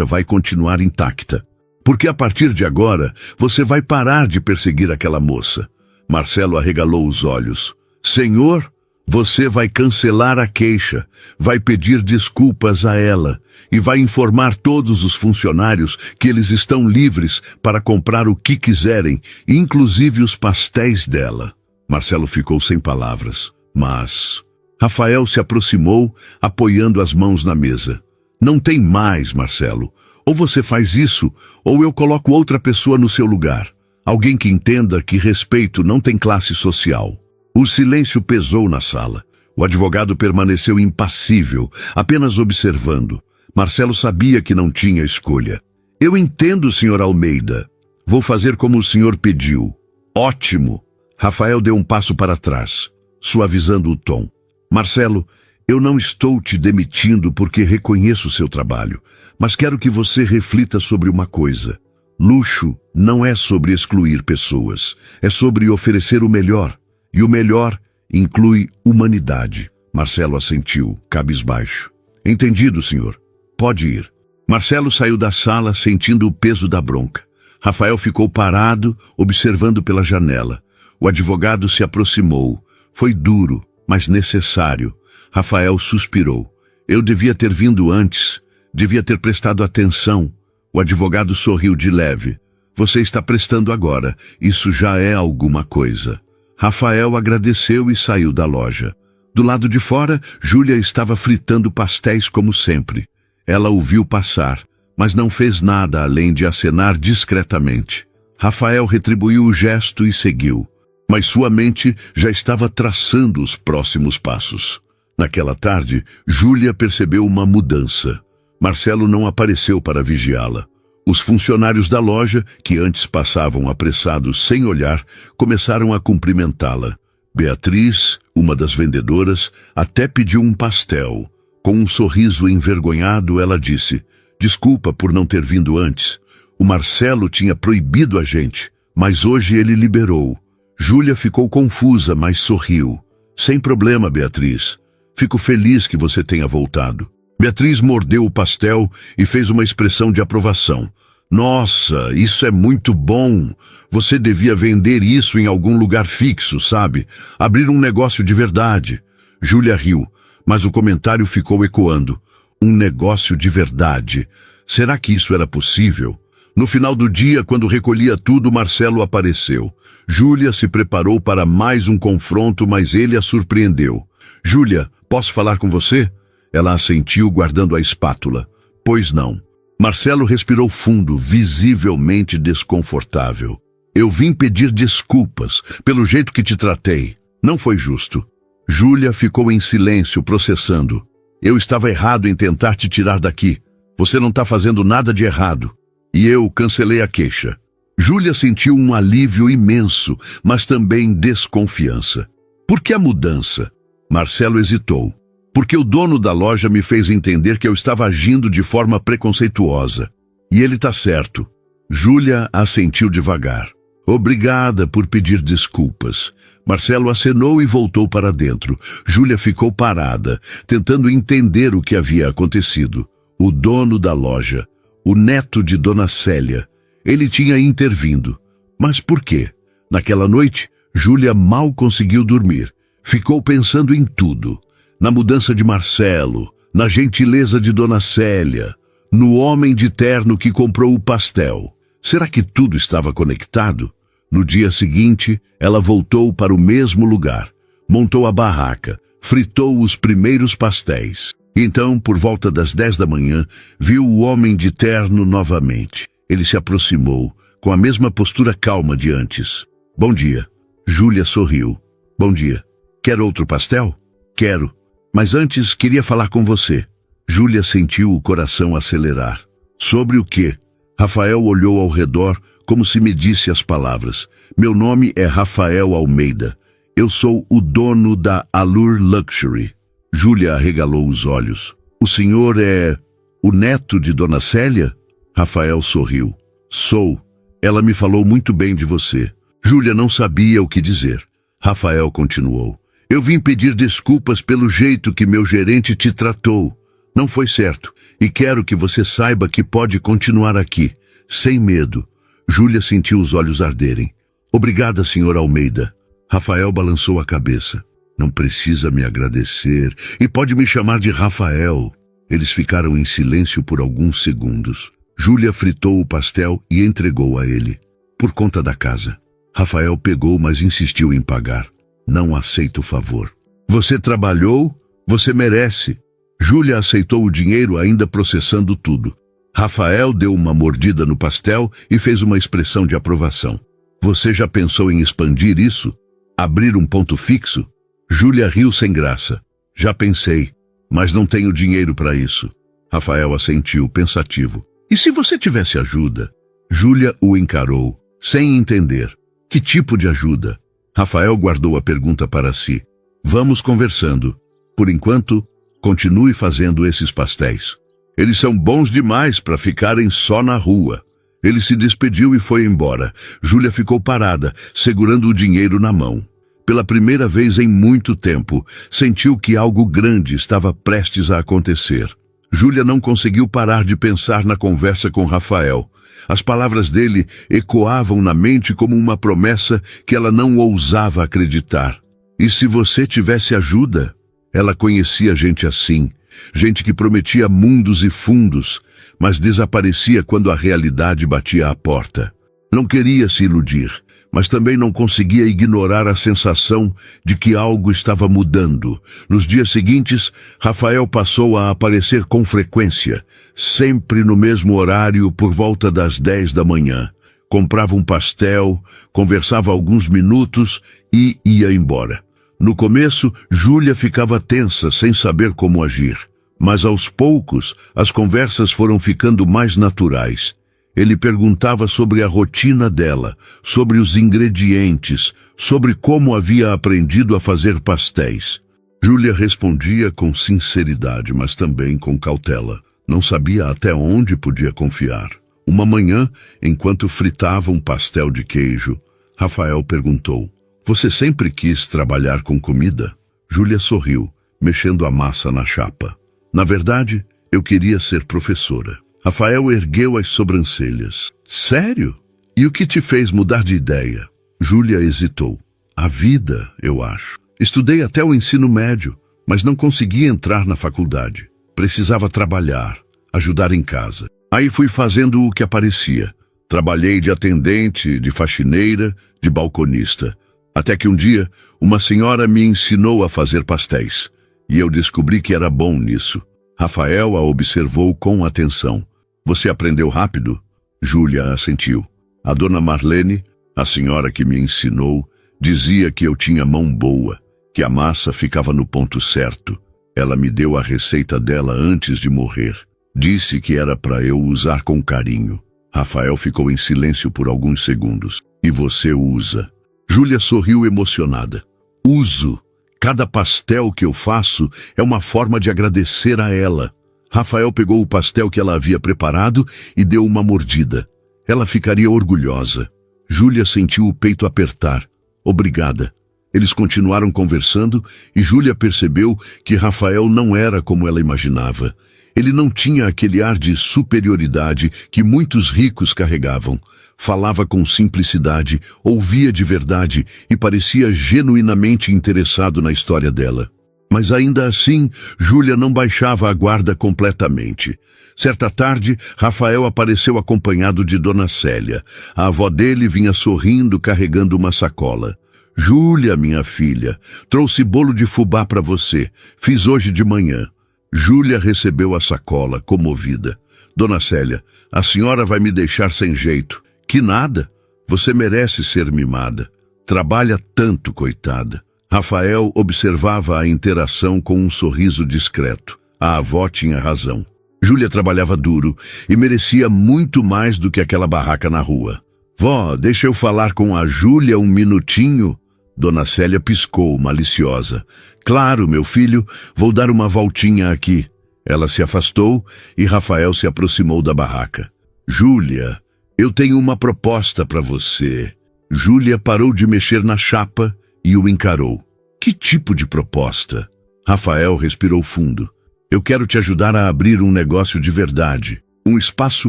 vai continuar intacta. Porque a partir de agora, você vai parar de perseguir aquela moça. Marcelo arregalou os olhos. Senhor, você vai cancelar a queixa, vai pedir desculpas a ela e vai informar todos os funcionários que eles estão livres para comprar o que quiserem, inclusive os pastéis dela. Marcelo ficou sem palavras, mas... Rafael se aproximou, apoiando as mãos na mesa. Não tem mais, Marcelo. Ou você faz isso, ou eu coloco outra pessoa no seu lugar. Alguém que entenda que respeito não tem classe social. O silêncio pesou na sala. O advogado permaneceu impassível, apenas observando. Marcelo sabia que não tinha escolha. Eu entendo, Sr. Almeida. Vou fazer como o senhor pediu. Ótimo. Rafael deu um passo para trás, suavizando o tom. Marcelo, eu não estou te demitindo porque reconheço o seu trabalho, mas quero que você reflita sobre uma coisa. Luxo não é sobre excluir pessoas, é sobre oferecer o melhor. E o melhor inclui humanidade. Marcelo assentiu, cabisbaixo. Entendido, senhor. Pode ir. Marcelo saiu da sala sentindo o peso da bronca. Rafael ficou parado, observando pela janela. O advogado se aproximou. Foi duro, mas necessário. Rafael suspirou. Eu devia ter vindo antes. Devia ter prestado atenção. O advogado sorriu de leve. Você está prestando agora. Isso já é alguma coisa. Rafael agradeceu e saiu da loja. Do lado de fora, Júlia estava fritando pastéis como sempre. Ela o viu passar, mas não fez nada além de acenar discretamente. Rafael retribuiu o gesto e seguiu. Mas sua mente já estava traçando os próximos passos. Naquela tarde, Júlia percebeu uma mudança. Marcelo não apareceu para vigiá-la. Os funcionários da loja, que antes passavam apressados sem olhar, começaram a cumprimentá-la. Beatriz, uma das vendedoras, até pediu um pastel. Com um sorriso envergonhado, ela disse, desculpa por não ter vindo antes. O Marcelo tinha proibido a gente, mas hoje ele liberou. Júlia ficou confusa, mas sorriu. Sem problema, Beatriz. Fico feliz que você tenha voltado. Beatriz mordeu o pastel e fez uma expressão de aprovação. Nossa, isso é muito bom. Você devia vender isso em algum lugar fixo, sabe? Abrir um negócio de verdade. Júlia riu, mas o comentário ficou ecoando. Um negócio de verdade. Será que isso era possível? No final do dia, quando recolhia tudo, Marcelo apareceu. Júlia se preparou para mais um confronto, mas ele a surpreendeu. Júlia, posso falar com você? Ela assentiu, guardando a espátula. Pois não. Marcelo respirou fundo, visivelmente desconfortável. Eu vim pedir desculpas pelo jeito que te tratei. Não foi justo. Júlia ficou em silêncio, processando. Eu estava errado em tentar te tirar daqui. Você não está fazendo nada de errado. E eu cancelei a queixa. Júlia sentiu um alívio imenso, mas também desconfiança. Por que a mudança? Marcelo hesitou. Porque o dono da loja me fez entender que eu estava agindo de forma preconceituosa. E ele está certo. Júlia assentiu devagar. Obrigada por pedir desculpas. Marcelo acenou e voltou para dentro. Júlia ficou parada, tentando entender o que havia acontecido. O dono da loja, o neto de Dona Célia, ele tinha intervindo. Mas por quê? Naquela noite, Júlia mal conseguiu dormir. Ficou pensando em tudo. Na mudança de Marcelo, na gentileza de Dona Célia, no homem de terno que comprou o pastel. Será que tudo estava conectado? No dia seguinte, ela voltou para o mesmo lugar, montou a barraca, fritou os primeiros pastéis. Então, por volta das 10 da manhã, viu o homem de terno novamente. Ele se aproximou, com a mesma postura calma de antes. Bom dia. Júlia sorriu. Bom dia. Quer outro pastel? Quero. Mas antes, queria falar com você. Júlia sentiu o coração acelerar. Sobre o quê? Rafael olhou ao redor, como se medisse as palavras. Meu nome é Rafael Almeida. Eu sou o dono da Allure Luxury. Júlia arregalou os olhos. O senhor é o neto de Dona Célia? Rafael sorriu. Sou. Ela me falou muito bem de você. Júlia não sabia o que dizer. Rafael continuou. Eu vim pedir desculpas pelo jeito que meu gerente te tratou. Não foi certo. E quero que você saiba que pode continuar aqui, sem medo. Júlia sentiu os olhos arderem. Obrigada, senhor Almeida. Rafael balançou a cabeça. Não precisa me agradecer e pode me chamar de Rafael. Eles ficaram em silêncio por alguns segundos. Júlia fritou o pastel e entregou a ele. Por conta da casa. Rafael pegou, mas insistiu em pagar. Não aceito o favor. Você trabalhou? Você merece. Júlia aceitou o dinheiro, ainda processando tudo. Rafael deu uma mordida no pastel e fez uma expressão de aprovação. Você já pensou em expandir isso? Abrir um ponto fixo? Júlia riu sem graça. Já pensei, mas não tenho dinheiro para isso. Rafael assentiu, pensativo. E se você tivesse ajuda? Júlia o encarou, sem entender. Que tipo de ajuda? Rafael guardou a pergunta para si. Vamos conversando. Por enquanto, continue fazendo esses pastéis. Eles são bons demais para ficarem só na rua. Ele se despediu e foi embora. Júlia ficou parada, segurando o dinheiro na mão. Pela primeira vez em muito tempo, sentiu que algo grande estava prestes a acontecer. Júlia não conseguiu parar de pensar na conversa com Rafael. As palavras dele ecoavam na mente como uma promessa que ela não ousava acreditar. E se você tivesse ajuda? Ela conhecia gente assim, gente que prometia mundos e fundos, mas desaparecia quando a realidade batia à porta. Não queria se iludir, mas também não conseguia ignorar a sensação de que algo estava mudando. Nos dias seguintes, Rafael passou a aparecer com frequência, sempre no mesmo horário por volta das 10 da manhã. Comprava um pastel, conversava alguns minutos e ia embora. No começo, Júlia ficava tensa, sem saber como agir. Mas aos poucos, as conversas foram ficando mais naturais. Ele perguntava sobre a rotina dela, sobre os ingredientes, sobre como havia aprendido a fazer pastéis. Júlia respondia com sinceridade, mas também com cautela. Não sabia até onde podia confiar. Uma manhã, enquanto fritava um pastel de queijo, Rafael perguntou: Você sempre quis trabalhar com comida? Júlia sorriu, mexendo a massa na chapa. Na verdade, eu queria ser professora. Rafael ergueu as sobrancelhas. Sério? E o que te fez mudar de ideia? Júlia hesitou. A vida, eu acho. Estudei até o ensino médio, mas não consegui entrar na faculdade. Precisava trabalhar, ajudar em casa. Aí fui fazendo o que aparecia. Trabalhei de atendente, de faxineira, de balconista. Até que um dia, uma senhora me ensinou a fazer pastéis. E eu descobri que era bom nisso. Rafael a observou com atenção. Você aprendeu rápido? Júlia assentiu. A dona Marlene, a senhora que me ensinou, dizia que eu tinha mão boa, que a massa ficava no ponto certo. Ela me deu a receita dela antes de morrer. Disse que era para eu usar com carinho. Rafael ficou em silêncio por alguns segundos. E você usa? Júlia sorriu emocionada. Uso. Cada pastel que eu faço é uma forma de agradecer a ela. Rafael pegou o pastel que ela havia preparado e deu uma mordida. Ela ficaria orgulhosa. Júlia sentiu o peito apertar. Obrigada. Eles continuaram conversando e Júlia percebeu que Rafael não era como ela imaginava. Ele não tinha aquele ar de superioridade que muitos ricos carregavam. Falava com simplicidade, ouvia de verdade e parecia genuinamente interessado na história dela. Mas ainda assim, Júlia não baixava a guarda completamente. Certa tarde, Rafael apareceu acompanhado de Dona Célia. A avó dele vinha sorrindo, carregando uma sacola. Júlia, minha filha, trouxe bolo de fubá para você. Fiz hoje de manhã. Júlia recebeu a sacola, comovida. Dona Célia, a senhora vai me deixar sem jeito. Que nada. Você merece ser mimada. Trabalha tanto, coitada. Rafael observava a interação com um sorriso discreto. A avó tinha razão. Júlia trabalhava duro e merecia muito mais do que aquela barraca na rua. Vó, deixa eu falar com a Júlia um minutinho. Dona Célia piscou, maliciosa. Claro, meu filho, vou dar uma voltinha aqui. Ela se afastou e Rafael se aproximou da barraca. Júlia, eu tenho uma proposta para você. Júlia parou de mexer na chapa e o encarou. Que tipo de proposta? Rafael respirou fundo. Eu quero te ajudar a abrir um negócio de verdade. Um espaço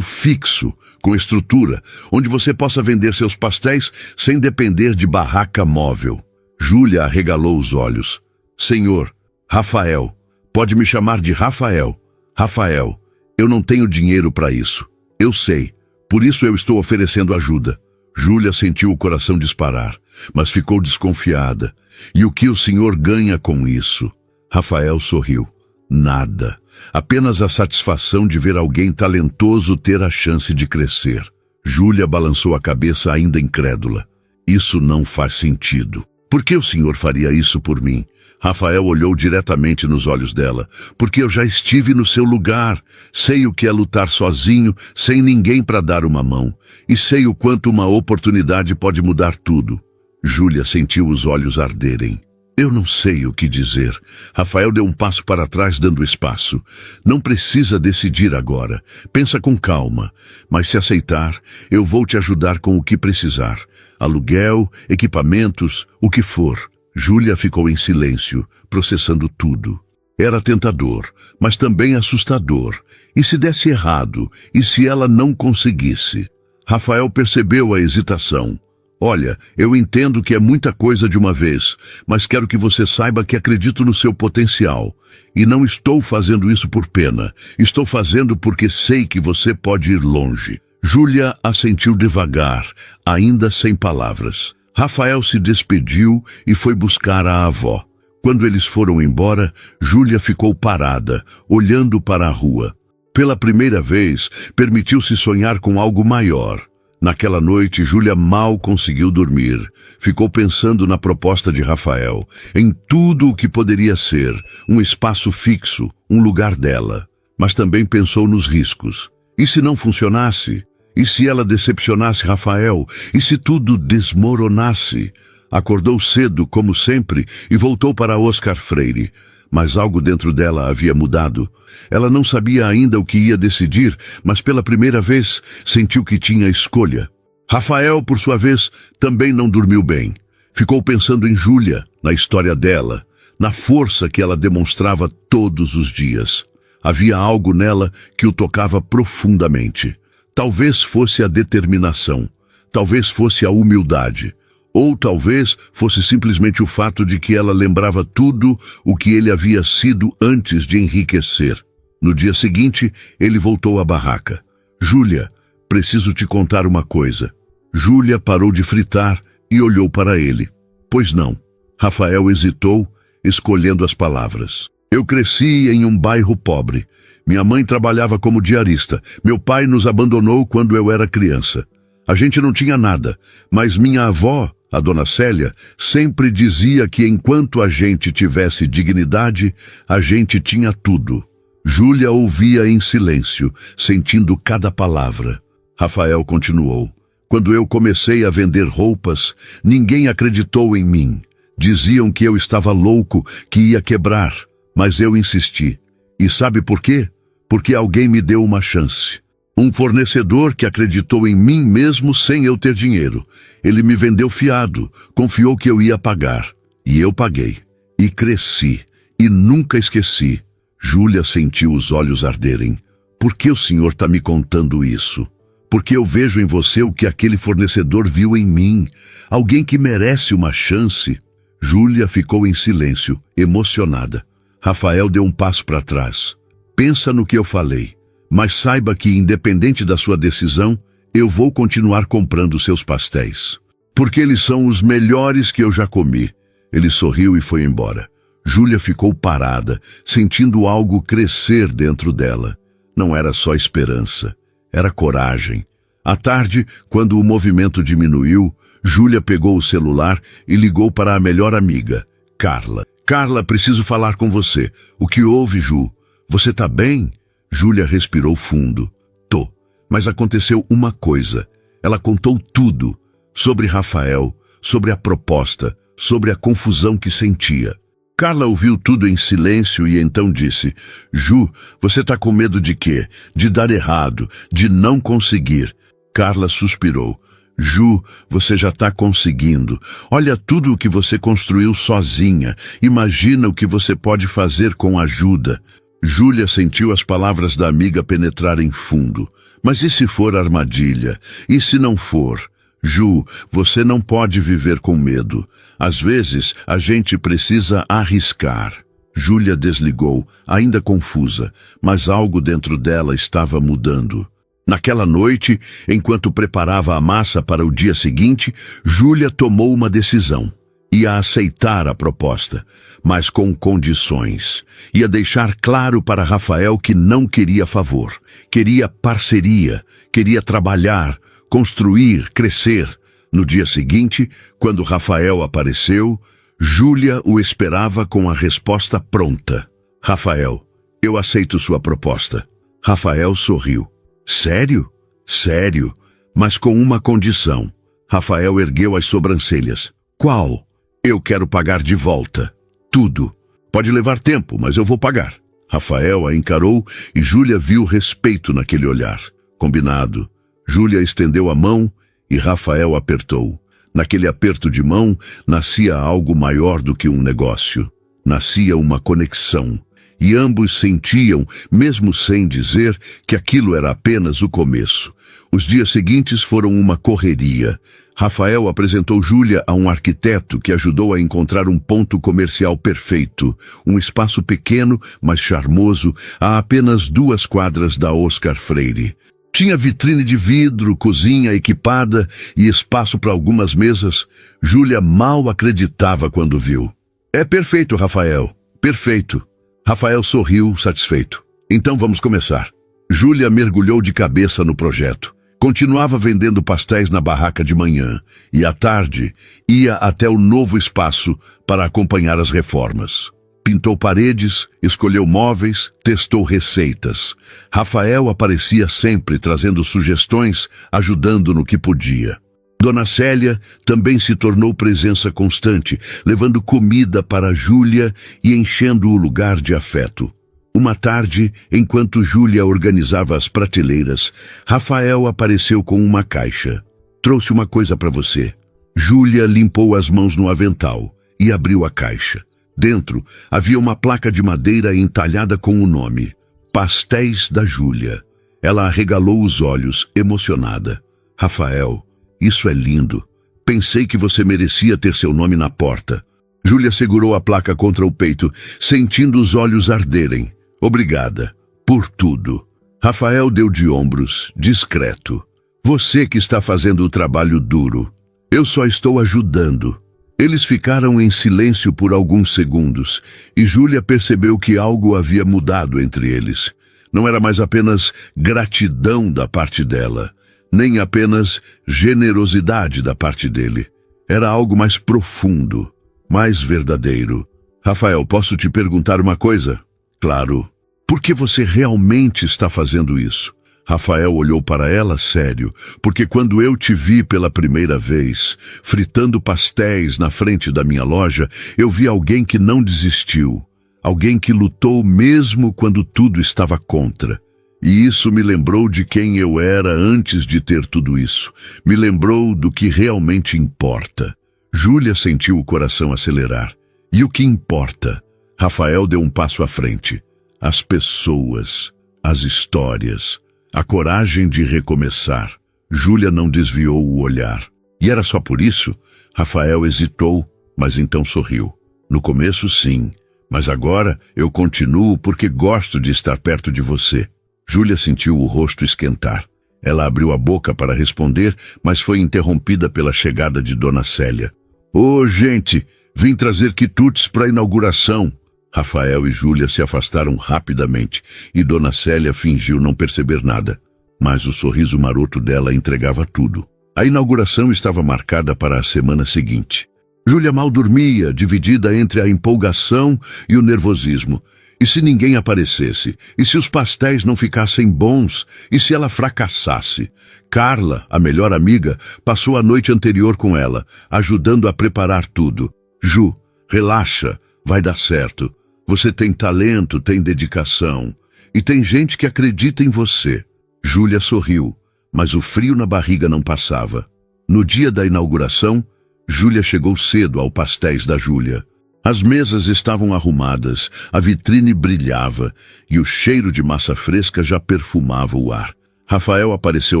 fixo, com estrutura, onde você possa vender seus pastéis sem depender de barraca móvel. Júlia arregalou os olhos. Senhor, Rafael, pode me chamar de Rafael. Rafael, eu não tenho dinheiro para isso. Eu sei, por isso eu estou oferecendo ajuda. Júlia sentiu o coração disparar, mas ficou desconfiada. E o que o senhor ganha com isso? Rafael sorriu. Nada. Apenas a satisfação de ver alguém talentoso ter a chance de crescer. Júlia balançou a cabeça ainda incrédula. Isso não faz sentido. Por que o senhor faria isso por mim? Rafael olhou diretamente nos olhos dela. Porque eu já estive no seu lugar. Sei o que é lutar sozinho, sem ninguém para dar uma mão. E sei o quanto uma oportunidade pode mudar tudo. Júlia sentiu os olhos arderem. Eu não sei o que dizer. Rafael deu um passo para trás, dando espaço. Não precisa decidir agora. Pensa com calma. Mas se aceitar, eu vou te ajudar com o que precisar. Aluguel, equipamentos, o que for. Júlia ficou em silêncio, processando tudo. Era tentador, mas também assustador. E se desse errado? E se ela não conseguisse? Rafael percebeu a hesitação. Olha, eu entendo que é muita coisa de uma vez, mas quero que você saiba que acredito no seu potencial. E não estou fazendo isso por pena. Estou fazendo porque sei que você pode ir longe. Júlia assentiu devagar, ainda sem palavras. Rafael se despediu e foi buscar a avó. Quando eles foram embora, Júlia ficou parada, olhando para a rua. Pela primeira vez, permitiu-se sonhar com algo maior. Naquela noite, Júlia mal conseguiu dormir. Ficou pensando na proposta de Rafael, em tudo o que poderia ser, um espaço fixo, um lugar dela. Mas também pensou nos riscos. E se não funcionasse? E se ela decepcionasse Rafael? E se tudo desmoronasse? Acordou cedo, como sempre, e voltou para Oscar Freire. Mas algo dentro dela havia mudado. Ela não sabia ainda o que ia decidir, mas pela primeira vez sentiu que tinha escolha. Rafael, por sua vez, também não dormiu bem. Ficou pensando em Júlia, na história dela, na força que ela demonstrava todos os dias. Havia algo nela que o tocava profundamente. Talvez fosse a determinação, talvez fosse a humildade. Ou talvez fosse simplesmente o fato de que ela lembrava tudo o que ele havia sido antes de enriquecer. No dia seguinte, ele voltou à barraca. Júlia, preciso te contar uma coisa. Júlia parou de fritar e olhou para ele. Pois não. Rafael hesitou, escolhendo as palavras. Eu cresci em um bairro pobre. Minha mãe trabalhava como diarista. Meu pai nos abandonou quando eu era criança. A gente não tinha nada, mas minha avó, a Dona Célia, sempre dizia que enquanto a gente tivesse dignidade, a gente tinha tudo. Júlia ouvia em silêncio, sentindo cada palavra. Rafael continuou. Quando eu comecei a vender roupas, ninguém acreditou em mim. Diziam que eu estava louco, que ia quebrar, mas eu insisti. E sabe por quê? Porque alguém me deu uma chance. Um fornecedor que acreditou em mim mesmo sem eu ter dinheiro. Ele me vendeu fiado, confiou que eu ia pagar. E eu paguei. E cresci. E nunca esqueci. Júlia sentiu os olhos arderem. Por que o senhor está me contando isso? Porque eu vejo em você o que aquele fornecedor viu em mim. Alguém que merece uma chance. Júlia ficou em silêncio, emocionada. Rafael deu um passo para trás. Pensa no que eu falei. Mas saiba que, independente da sua decisão, eu vou continuar comprando seus pastéis. Porque eles são os melhores que eu já comi. Ele sorriu e foi embora. Júlia ficou parada, sentindo algo crescer dentro dela. Não era só esperança, era coragem. À tarde, quando o movimento diminuiu, Júlia pegou o celular e ligou para a melhor amiga, Carla. Carla, preciso falar com você. O que houve, Ju? Você tá bem? Júlia respirou fundo. Tô. Mas aconteceu uma coisa. Ela contou tudo. Sobre Rafael, sobre a proposta, sobre a confusão que sentia. Carla ouviu tudo em silêncio e então disse: Ju, você tá com medo de quê? De dar errado, de não conseguir. Carla suspirou. Ju, você já está conseguindo. Olha tudo o que você construiu sozinha. Imagina o que você pode fazer com ajuda. Júlia sentiu as palavras da amiga penetrarem fundo. Mas e se for armadilha? E se não for? Ju, você não pode viver com medo. Às vezes, a gente precisa arriscar. Júlia desligou, ainda confusa, mas algo dentro dela estava mudando. Naquela noite, enquanto preparava a massa para o dia seguinte, Júlia tomou uma decisão. Ia aceitar a proposta, mas com condições. Ia deixar claro para Rafael que não queria favor. Queria parceria, queria trabalhar, construir, crescer. No dia seguinte, quando Rafael apareceu, Júlia o esperava com a resposta pronta. Rafael, eu aceito sua proposta. Rafael sorriu. Sério? Sério, mas com uma condição. Rafael ergueu as sobrancelhas. Qual? Eu quero pagar de volta. Tudo. Pode levar tempo, mas eu vou pagar. Rafael a encarou e Júlia viu respeito naquele olhar. Combinado. Júlia estendeu a mão e Rafael apertou. Naquele aperto de mão, nascia algo maior do que um negócio. Nascia uma conexão. E ambos sentiam, mesmo sem dizer, que aquilo era apenas o começo. Os dias seguintes foram uma correria. Rafael apresentou Júlia a um arquiteto que ajudou a encontrar um ponto comercial perfeito. Um espaço pequeno, mas charmoso, a apenas 2 quadras da Oscar Freire. Tinha vitrine de vidro, cozinha equipada e espaço para algumas mesas. Júlia mal acreditava quando viu. É perfeito, Rafael. Perfeito. Rafael sorriu, satisfeito. Então vamos começar. Júlia mergulhou de cabeça no projeto. Continuava vendendo pastéis na barraca de manhã e, à tarde, ia até o novo espaço para acompanhar as reformas. Pintou paredes, escolheu móveis, testou receitas. Rafael aparecia sempre trazendo sugestões, ajudando no que podia. Dona Célia também se tornou presença constante, levando comida para Júlia e enchendo o lugar de afeto. Uma tarde, enquanto Júlia organizava as prateleiras, Rafael apareceu com uma caixa. Trouxe uma coisa para você. Júlia limpou as mãos no avental e abriu a caixa. Dentro havia uma placa de madeira entalhada com o nome Pastéis da Júlia. Ela arregalou os olhos, emocionada. Rafael, isso é lindo. Pensei que você merecia ter seu nome na porta. Júlia segurou a placa contra o peito, sentindo os olhos arderem. Obrigada. Por tudo. Rafael deu de ombros, discreto. Você que está fazendo o trabalho duro. Eu só estou ajudando. Eles ficaram em silêncio por alguns segundos, e Júlia percebeu que algo havia mudado entre eles. Não era mais apenas gratidão da parte dela, nem apenas generosidade da parte dele. Era algo mais profundo, mais verdadeiro. Rafael, posso te perguntar uma coisa? Claro. Por que você realmente está fazendo isso? Rafael olhou para ela sério, porque quando eu te vi pela primeira vez, fritando pastéis na frente da minha loja, eu vi alguém que não desistiu, alguém que lutou mesmo quando tudo estava contra. E isso me lembrou de quem eu era antes de ter tudo isso. Me lembrou do que realmente importa. Júlia sentiu o coração acelerar. E o que importa? Rafael deu um passo à frente. As pessoas, as histórias, a coragem de recomeçar. Júlia não desviou o olhar. E era só por isso? Rafael hesitou, mas então sorriu. No começo, sim, mas agora eu continuo porque gosto de estar perto de você. Júlia sentiu o rosto esquentar. Ela abriu a boca para responder, mas foi interrompida pela chegada de Dona Célia. Ô, gente, vim trazer quitutes para a inauguração. Rafael e Júlia se afastaram rapidamente e Dona Célia fingiu não perceber nada. Mas o sorriso maroto dela entregava tudo. A inauguração estava marcada para a semana seguinte. Júlia mal dormia, dividida entre a empolgação e o nervosismo. E se ninguém aparecesse? E se os pastéis não ficassem bons? E se ela fracassasse? Carla, a melhor amiga, passou a noite anterior com ela, ajudando a preparar tudo. Ju, relaxa, vai dar certo. Você tem talento, tem dedicação. E tem gente que acredita em você. Júlia sorriu, mas o frio na barriga não passava. No dia da inauguração, Júlia chegou cedo ao Pastéis da Júlia. As mesas estavam arrumadas, a vitrine brilhava e o cheiro de massa fresca já perfumava o ar. Rafael apareceu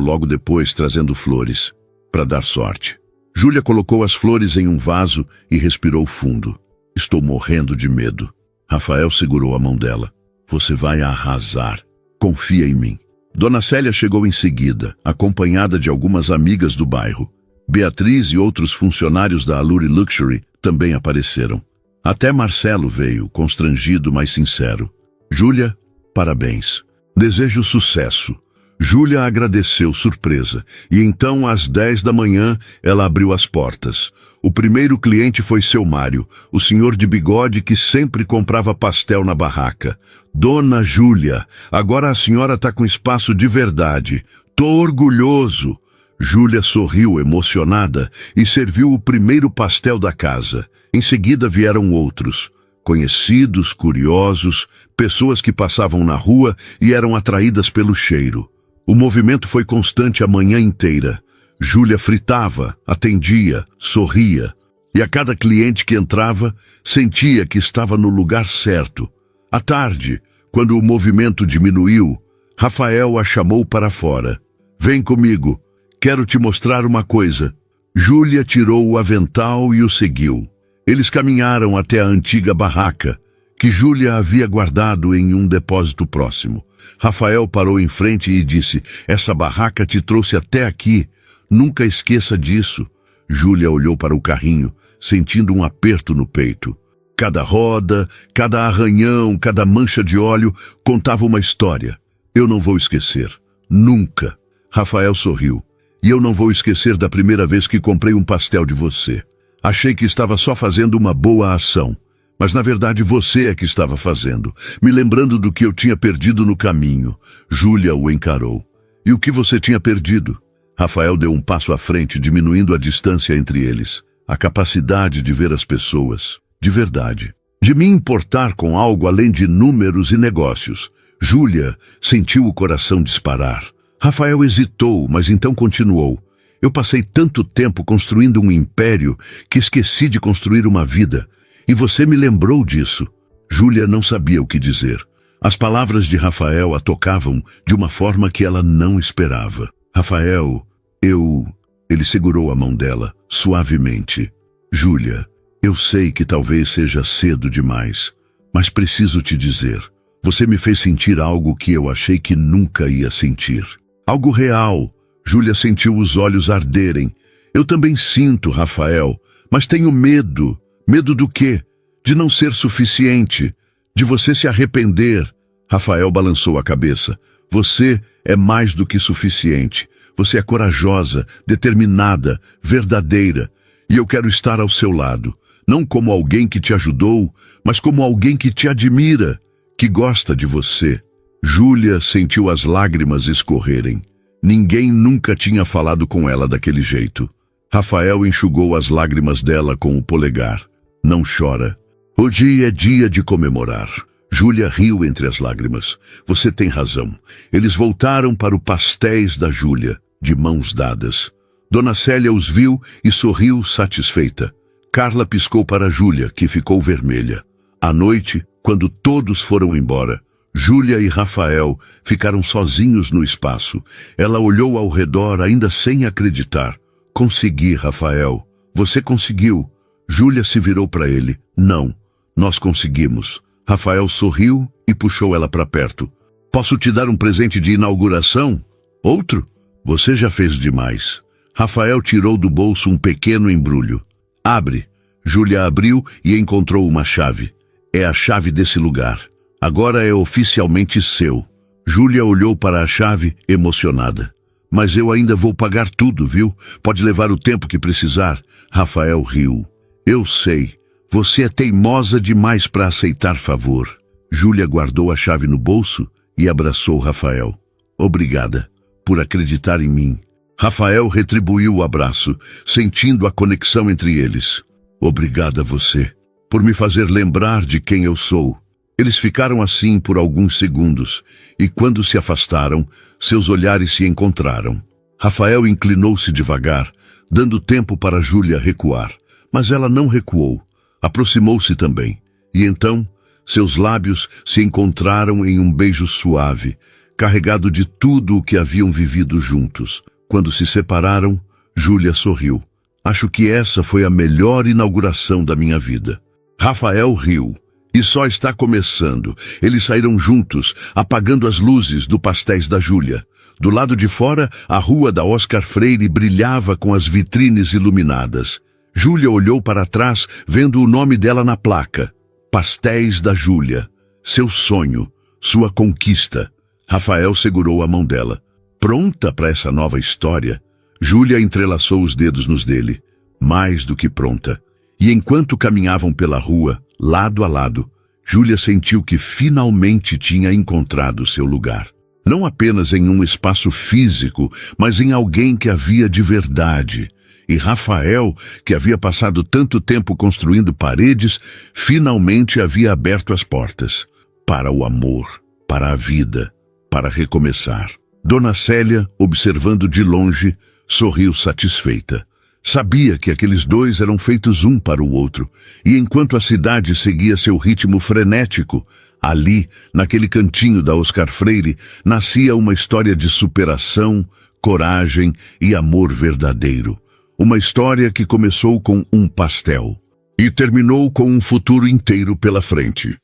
logo depois trazendo flores, para dar sorte. Júlia colocou as flores em um vaso e respirou fundo. Estou morrendo de medo. Rafael segurou a mão dela. Você vai arrasar. Confia em mim. Dona Célia chegou em seguida, acompanhada de algumas amigas do bairro. Beatriz e outros funcionários da Allure Luxury também apareceram. Até Marcelo veio, constrangido, mas sincero. Júlia, parabéns. Desejo sucesso. Júlia agradeceu, surpresa, e então, às 10 da manhã, ela abriu as portas. O primeiro cliente foi seu Mário, o senhor de bigode que sempre comprava pastel na barraca. Dona Júlia, agora a senhora está com espaço de verdade. Tô orgulhoso. Júlia sorriu emocionada e serviu o primeiro pastel da casa. Em seguida vieram outros. Conhecidos, curiosos, pessoas que passavam na rua e eram atraídas pelo cheiro. O movimento foi constante a manhã inteira. Júlia fritava, atendia, sorria. E a cada cliente que entrava, sentia que estava no lugar certo. À tarde, quando o movimento diminuiu, Rafael a chamou para fora. Vem comigo, quero te mostrar uma coisa. Júlia tirou o avental e o seguiu. Eles caminharam até a antiga barraca, que Júlia havia guardado em um depósito próximo. Rafael parou em frente e disse, essa barraca te trouxe até aqui. Nunca esqueça disso. Júlia olhou para o carrinho, sentindo um aperto no peito. Cada roda, cada arranhão, cada mancha de óleo contava uma história. Eu não vou esquecer. Nunca. Rafael sorriu. E eu não vou esquecer da primeira vez que comprei um pastel de você. Achei que estava só fazendo uma boa ação. Mas na verdade você é que estava fazendo, me lembrando do que eu tinha perdido no caminho. Júlia o encarou. E o que você tinha perdido? Rafael deu um passo à frente, diminuindo a distância entre eles. A capacidade de ver as pessoas, de verdade. De me importar com algo além de números e negócios. Júlia sentiu o coração disparar. Rafael hesitou, mas então continuou. Eu passei tanto tempo construindo um império que esqueci de construir uma vida. E você me lembrou disso. Júlia não sabia o que dizer. As palavras de Rafael a tocavam de uma forma que ela não esperava. Rafael, Ele segurou a mão dela, suavemente. Júlia, eu sei que talvez seja cedo demais, mas preciso te dizer. Você me fez sentir algo que eu achei que nunca ia sentir. Algo real. Júlia sentiu os olhos arderem. Eu também sinto, Rafael, mas tenho medo. Medo do quê? De não ser suficiente. De você se arrepender. Rafael balançou a cabeça. Você é mais do que suficiente. Você é corajosa, determinada, verdadeira. E eu quero estar ao seu lado. Não como alguém que te ajudou, mas como alguém que te admira, que gosta de você. Júlia sentiu as lágrimas escorrerem. Ninguém nunca tinha falado com ela daquele jeito. Rafael enxugou as lágrimas dela com o polegar. Não chora. Hoje é dia de comemorar. Júlia riu entre as lágrimas. Você tem razão. Eles voltaram para o pastéis da Júlia, de mãos dadas. Dona Célia os viu e sorriu satisfeita. Carla piscou para Júlia, que ficou vermelha. À noite, quando todos foram embora, Júlia e Rafael ficaram sozinhos no espaço. Ela olhou ao redor ainda sem acreditar. Consegui, Rafael. Você conseguiu. Júlia se virou para ele. Não, nós conseguimos. Rafael sorriu e puxou ela para perto. Posso te dar um presente de inauguração? Outro? Você já fez demais. Rafael tirou do bolso um pequeno embrulho. Abre. Júlia abriu e encontrou uma chave. É a chave desse lugar. Agora é oficialmente seu. Júlia olhou para a chave, emocionada. Mas eu ainda vou pagar tudo, viu? Pode levar o tempo que precisar. Rafael riu. Eu sei. Você é teimosa demais para aceitar favor. Júlia guardou a chave no bolso e abraçou Rafael. Obrigada por acreditar em mim. Rafael retribuiu o abraço, sentindo a conexão entre eles. Obrigada a você por me fazer lembrar de quem eu sou. Eles ficaram assim por alguns segundos, e quando se afastaram, seus olhares se encontraram. Rafael inclinou-se devagar, dando tempo para Júlia recuar, mas ela não recuou. Aproximou-se também, e então seus lábios se encontraram em um beijo suave, carregado de tudo o que haviam vivido juntos. Quando se separaram, Júlia sorriu. Acho que essa foi a melhor inauguração da minha vida. Rafael riu. E só está começando. Eles saíram juntos, apagando as luzes do pastéis da Júlia. Do lado de fora, a rua da Oscar Freire brilhava com as vitrines iluminadas. Júlia olhou para trás, vendo o nome dela na placa. Pastéis da Júlia. Seu sonho, sua conquista. Rafael segurou a mão dela. Pronta para essa nova história? Júlia entrelaçou os dedos nos dele. Mais do que pronta. E enquanto caminhavam pela rua, lado a lado, Júlia sentiu que finalmente tinha encontrado seu lugar. Não apenas em um espaço físico, mas em alguém que havia de verdade. E Rafael, que havia passado tanto tempo construindo paredes, finalmente havia aberto as portas. Para o amor, para a vida, para recomeçar. Dona Célia, observando de longe, sorriu satisfeita. Sabia que aqueles dois eram feitos um para o outro, e enquanto a cidade seguia seu ritmo frenético, ali, naquele cantinho da Oscar Freire, nascia uma história de superação, coragem e amor verdadeiro. Uma história que começou com um pastel e terminou com um futuro inteiro pela frente.